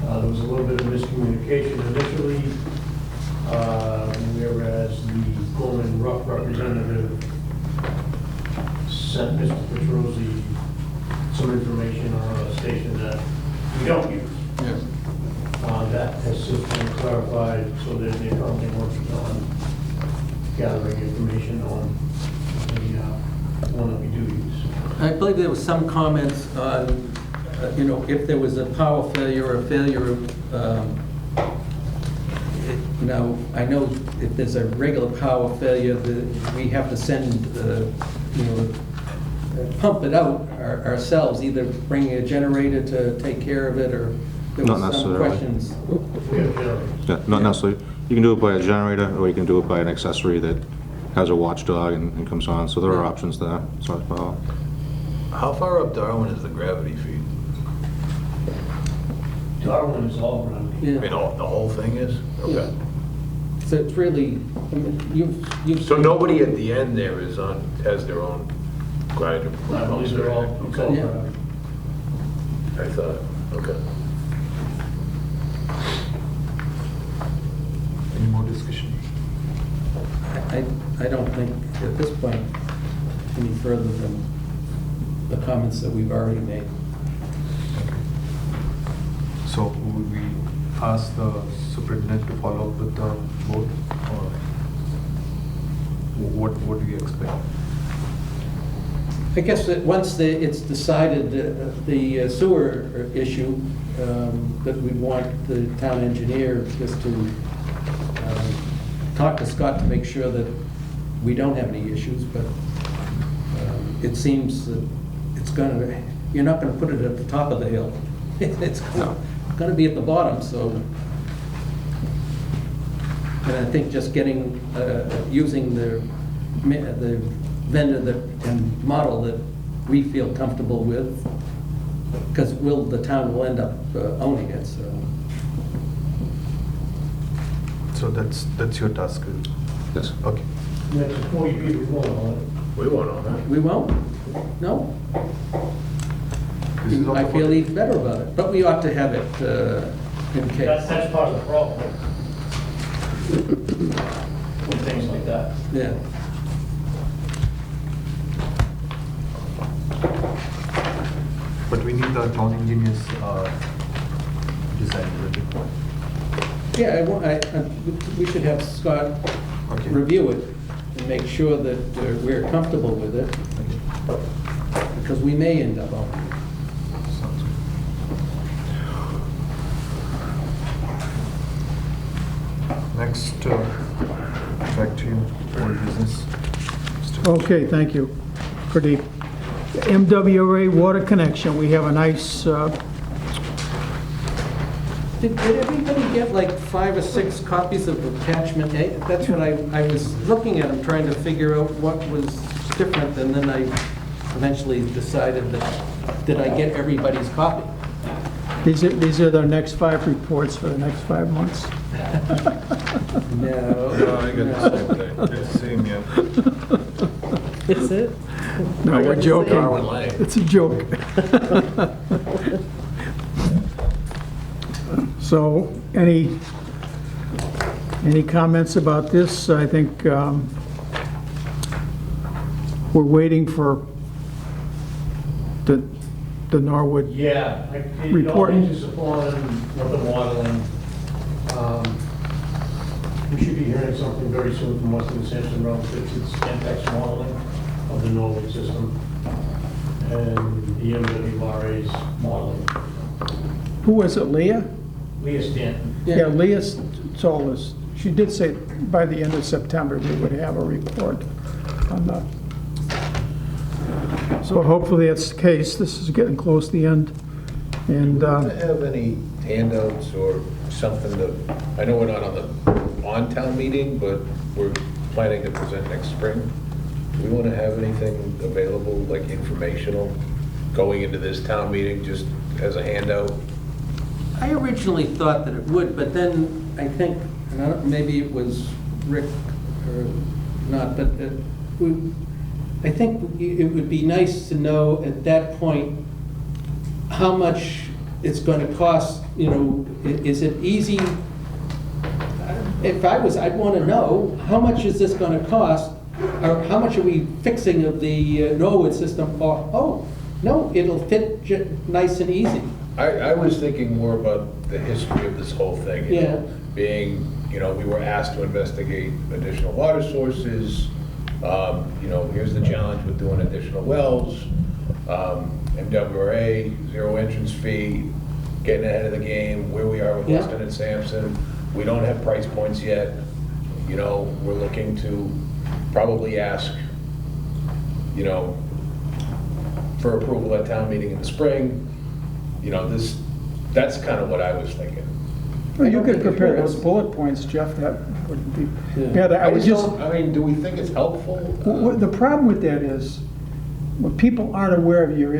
There was a little bit of miscommunication initially, whereas the Gorman Rupp representative sent Mr. Petrosi some information on a station that we don't use. Yeah. That has since been clarified, so that they're currently working on gathering information on the one that we do use. I believe there was some comments on, you know, if there was a power failure or a failure of, now, I know if there's a regular power failure, we have to send, you know, pump it out ourselves, either bring a generator to take care of it, or there Not was some necessarily. questions. We have generators. Yeah, not necessarily. You can do it by a generator, or you can do it by an accessory that has a watchdog and comes on, so there are options there. It's not a problem. How far up Darwin is the gravity feed? Darwin is all around. I mean, Yeah, the whole thing is? Okay. so it's really, I mean, you've. So nobody at the end there has their own grinder? I believe they're all, it's all Yeah. around. I thought, okay. Any more discussion? I don't think at this point any further than the comments that we've already made. So would we ask the superintendent to follow up with the board, or what do you expect? I guess that once it's decided, the sewer issue, that we'd want the town engineer just to talk to Scott to make sure that we don't have any issues, but it seems that it's gonna, you're not gonna put it at the top of the hill. It's gonna be at the bottom, so. And I think just getting, using the vendor that, and model that we feel comfortable with, because the town will end up owning it, so. So that's your task. Yes. Okay. That's a 40 people going on it. We won't know that. We won't? No? This is I also feel for- even better about it, but we ought to have it in case. That's part of the problem. With things like that. Yeah. But we need the town engineer's design, really. Yeah, we should have Scott Okay. review it and make sure that we're comfortable with it, because we may end up owning it. Sounds good. Next, back to you, old business. Okay, thank you, Pradeep. MWA water connection, we have a nice, Did everybody get like 5 or 6 copies of attachment A? That's what I was looking at them, trying to figure out what was different, and then I eventually decided that, did I get everybody's copy? these are the next 5 reports for the next 5 months. No. I got the same thing. Same, yeah. Is it? No, we're joking. Darwin Lane. It's a joke. So, any comments about this? I think we're waiting for the Norwood. Yeah, it all Reporting. hinges upon what the modeling. We should be hearing something very soon from Weston and Sampson relative to its Gentex modeling of the Norwood system and the MWRA's modeling. Who was it, Leah? Leah Stanton. Yeah, Leah told us, she did say by the end of September we would have a report on that. So hopefully that's the case. This is getting close to the end. And Do you have any handouts or something to, I know we're not on town meeting, but we're planning to present next spring. Do we want to have anything available, like informational, going into this town meeting, just as a handout? I originally thought that it would, but then I think, and I don't, maybe it was Rick or not, but I think it would be nice to know at that point how much it's going to cost, you know, is it easy? If I was, I'd want to know, how much is this going to cost? Or how much are we fixing of the Norwood system? Or, oh, no, it'll fit nice and easy. I was thinking more about the history of this whole thing. You know, Yeah. being, you know, we were asked to investigate additional water sources. You know, here's the challenge with doing additional wells. MWRA, zero entrance fee, getting ahead of the game, where we are with Yeah. Weston and Sampson. We don't have price points yet. You know, we're looking to probably ask, you know, for approval at town meeting in the spring. You know, that's kind of what I was thinking. well, you could prepare those bullet points, Jeff, that would be better. I would just, I mean, do we think it's helpful? the problem with that is, when people aren't aware of your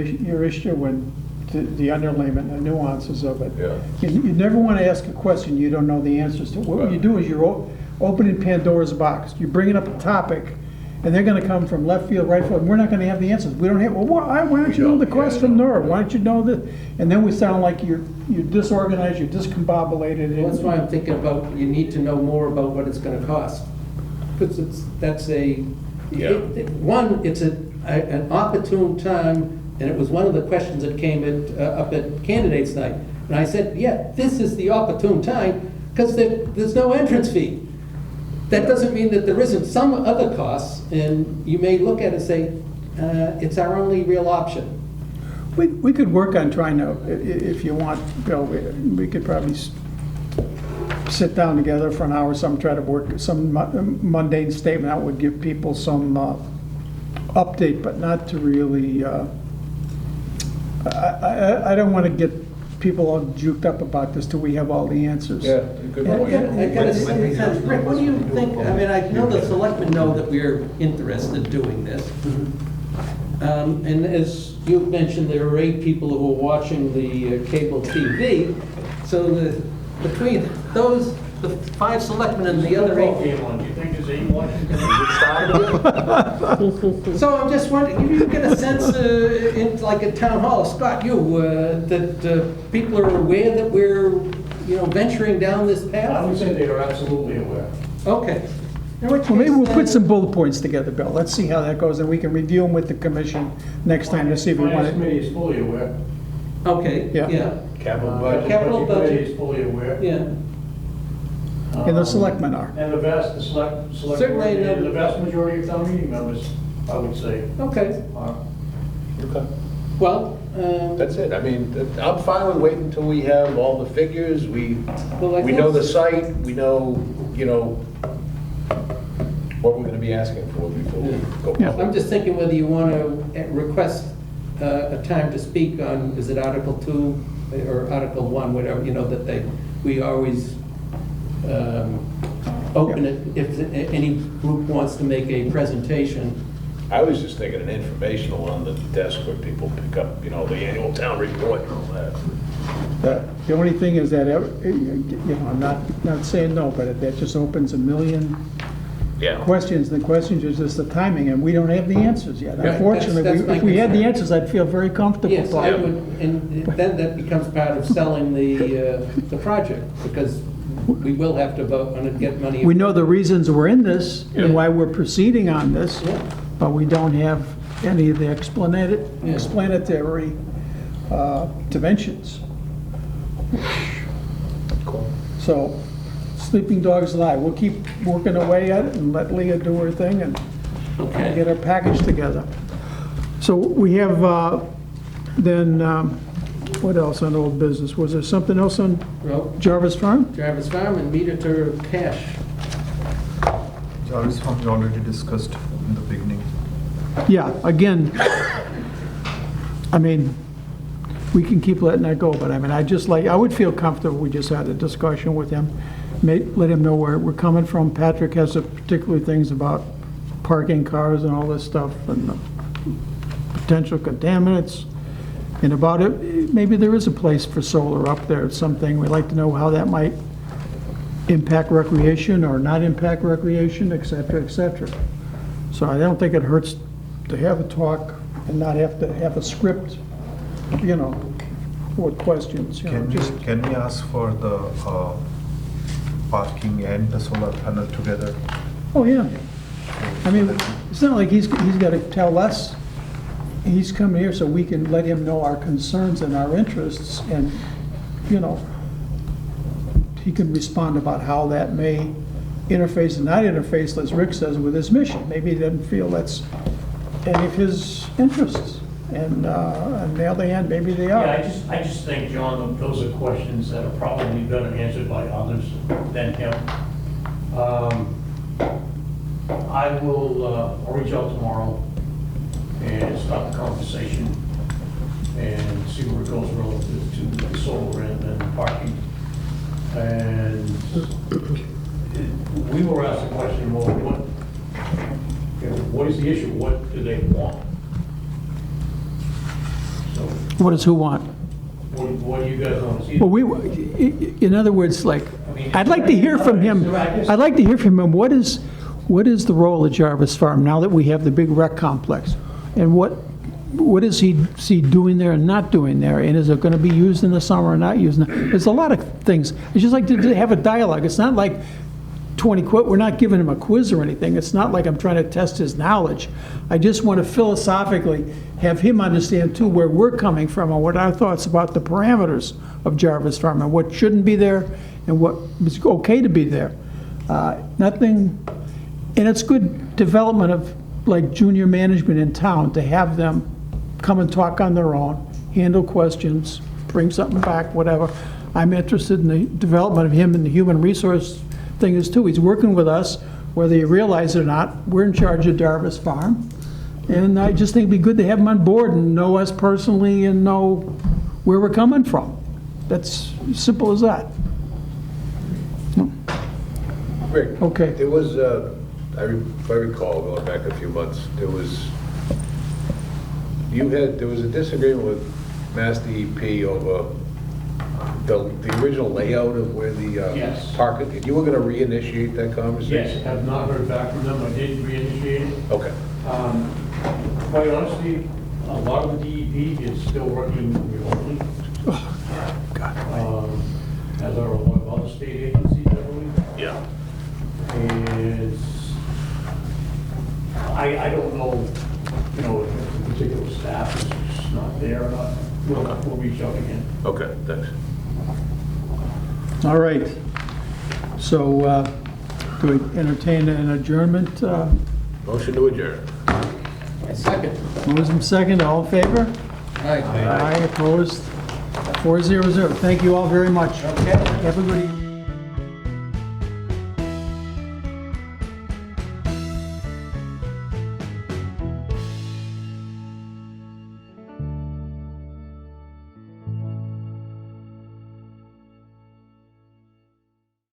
issue, when the underlayment and the nuances of it, Yeah. you never want to ask a question you don't know the answers to. What you do is you're opening Pandora's box. You're bringing up a topic, and they're going to come from left field, right field, and we're not going to have the answers. We don't have, well, why don't you know the cost from Norwood? Why don't you know this? And then we sound like you're disorganized, you're discombobulated. Well, that's why I'm thinking about, you need to know more about what it's gonna cost. Because it's an opportune time, and it was one of the questions that came up at candidates night. And I said, yeah, this is the opportune time, because there's no entrance fee. That doesn't mean that there isn't some other costs, and you may look at it and say, it's our only real option. We could work on trying to, if you want, Bill, we could probably sit down together for an hour, try to work some mundane statement that would give people some update, but not to really, I don't want to get people all juked up about this till we have all the answers. Yeah, good point. I gotta say, Rick, what do you think? I mean, I know the selectmen know that we're interested in doing this. And as you mentioned, there are 8 people who are watching the cable TV. So between those, the 5 selectmen and the other 8. Game on, do you think there's 8 Washington? So I'm just wondering, you get a sense in like a town hall, Scott, that people are aware that we're, you know, venturing down this I path? would say they are absolutely aware. Okay. In which Well, maybe we'll case, put then- some bullet points together, Bill. Let's see how that goes, and we can review them with the commission next time to see if we Finance want to. committee is fully aware. Okay, Yeah. yeah, Capital budget. Capital budget. Committee is fully aware. yeah. And the selectmen are. And the select board, Certainly, and the vast majority of town meeting members, I would say, Okay, are. Okay. well, That's it. I mean, I'm fine with waiting until we have all the figures. We Well, I know the guess- site, we know, you know, what we're gonna be asking for before we go Yeah. I'm public. just thinking whether you want to request a time to speak on, is it Article 2 or Article 1, whatever, you know, that we always open it if any group wants to make a presentation. I was just thinking an informational on the desk where people pick up, you know, the annual town report and all that. The only thing is that, you know, I'm not saying no, but that just opens a million Yeah. questions. The questions is just the timing, and we don't have the answers yet. Right, Unfortunately, that's my if we had the concern. answers, I'd feel very comfortable. Yes, I talking. would, and then that becomes part of selling the project, because we will have to vote on it, get money. We know the reasons we're in this Yeah. and why we're proceeding on this. Yeah. but we don't have any of the explanatory dimensions. So, sleeping dogs lie. We'll keep working away at it and let Leah do her thing and Okay. get our package together. So we have, then, what else on old business? Was there something else on Well, Jarvis Farm? Jarvis Farm and meter to cash. Jarvis Farm we already discussed in the beginning. Yeah, again, I mean, we can keep letting that go, but I mean, I would feel comfortable if we just had a discussion with him, let him know where we're coming from. Patrick has the particular things about parking cars and all this stuff, and the potential contaminants, and about it, maybe there is a place for solar up there, it's something, we'd like to know how that might impact recreation or not impact recreation, et cetera, et cetera. So I don't think it hurts to have a talk and not have to have a script, you know, with questions, you know, just, Can we ask for the parking and the solar panel together? oh, yeah. I mean, it's not like he's got to tell us. He's come here so we can let him know our concerns and our interests, and, you know, he can respond about how that may interface and not interface, as Rick says, with his mission. Maybe he doesn't feel that's any of his interests, and on the other hand, maybe they are. Yeah, I just think, John, those are questions that are probably better answered by others than him. I'll reach out tomorrow and start the conversation and see where it goes relative to the solar and parking. And we were asked the question, well, what is the issue? What do they want? So, What does who want? what do you guys want to see? Well, in other words, like, I'd like to hear from him, what is the role of Jarvis Farm now that we have the big rec complex? And what is he doing there and not doing there? And is it going to be used in the summer or not used? There's a lot of things. It's just like to have a dialogue. It's not like 20 we're not giving him a quiz or anything. It's not like I'm trying to test his knowledge. I just want to philosophically have him understand too where we're coming from and what our thoughts about the parameters of Jarvis Farm and what shouldn't be there and what is okay to be there. Nothing, and it's good development of like junior management in town to have them come and talk on their own, handle questions, bring something back, whatever. I'm interested in the development of him and the human resource thing is too. He's working with us, whether you realize it or not. We're in charge of Jarvis Farm. And I just think it'd be good to have him on board and know us personally and know where we're coming from. That's as simple as that. Rick? Okay. There was, if I recall, going back a few months, there was a disagreement with Mass DEP over the original layout of where the Yes. parking, you were going to reinitiate that conversation? Yes, have not heard back from them. I did reinitiate it. Okay. Quite honestly, a lot of the DEP is still working remotely, as are a lot of other state agencies, I believe. Yeah. And I don't know, you know, if the particular staff is just not there or not. We'll reach out again. Okay, thanks. All right. So do we entertain an adjournment? Motion to adjourn. A second. Motion second, all in favor? Aye. Aye, opposed? 400. Thank you all very much. Okay. Have a good evening.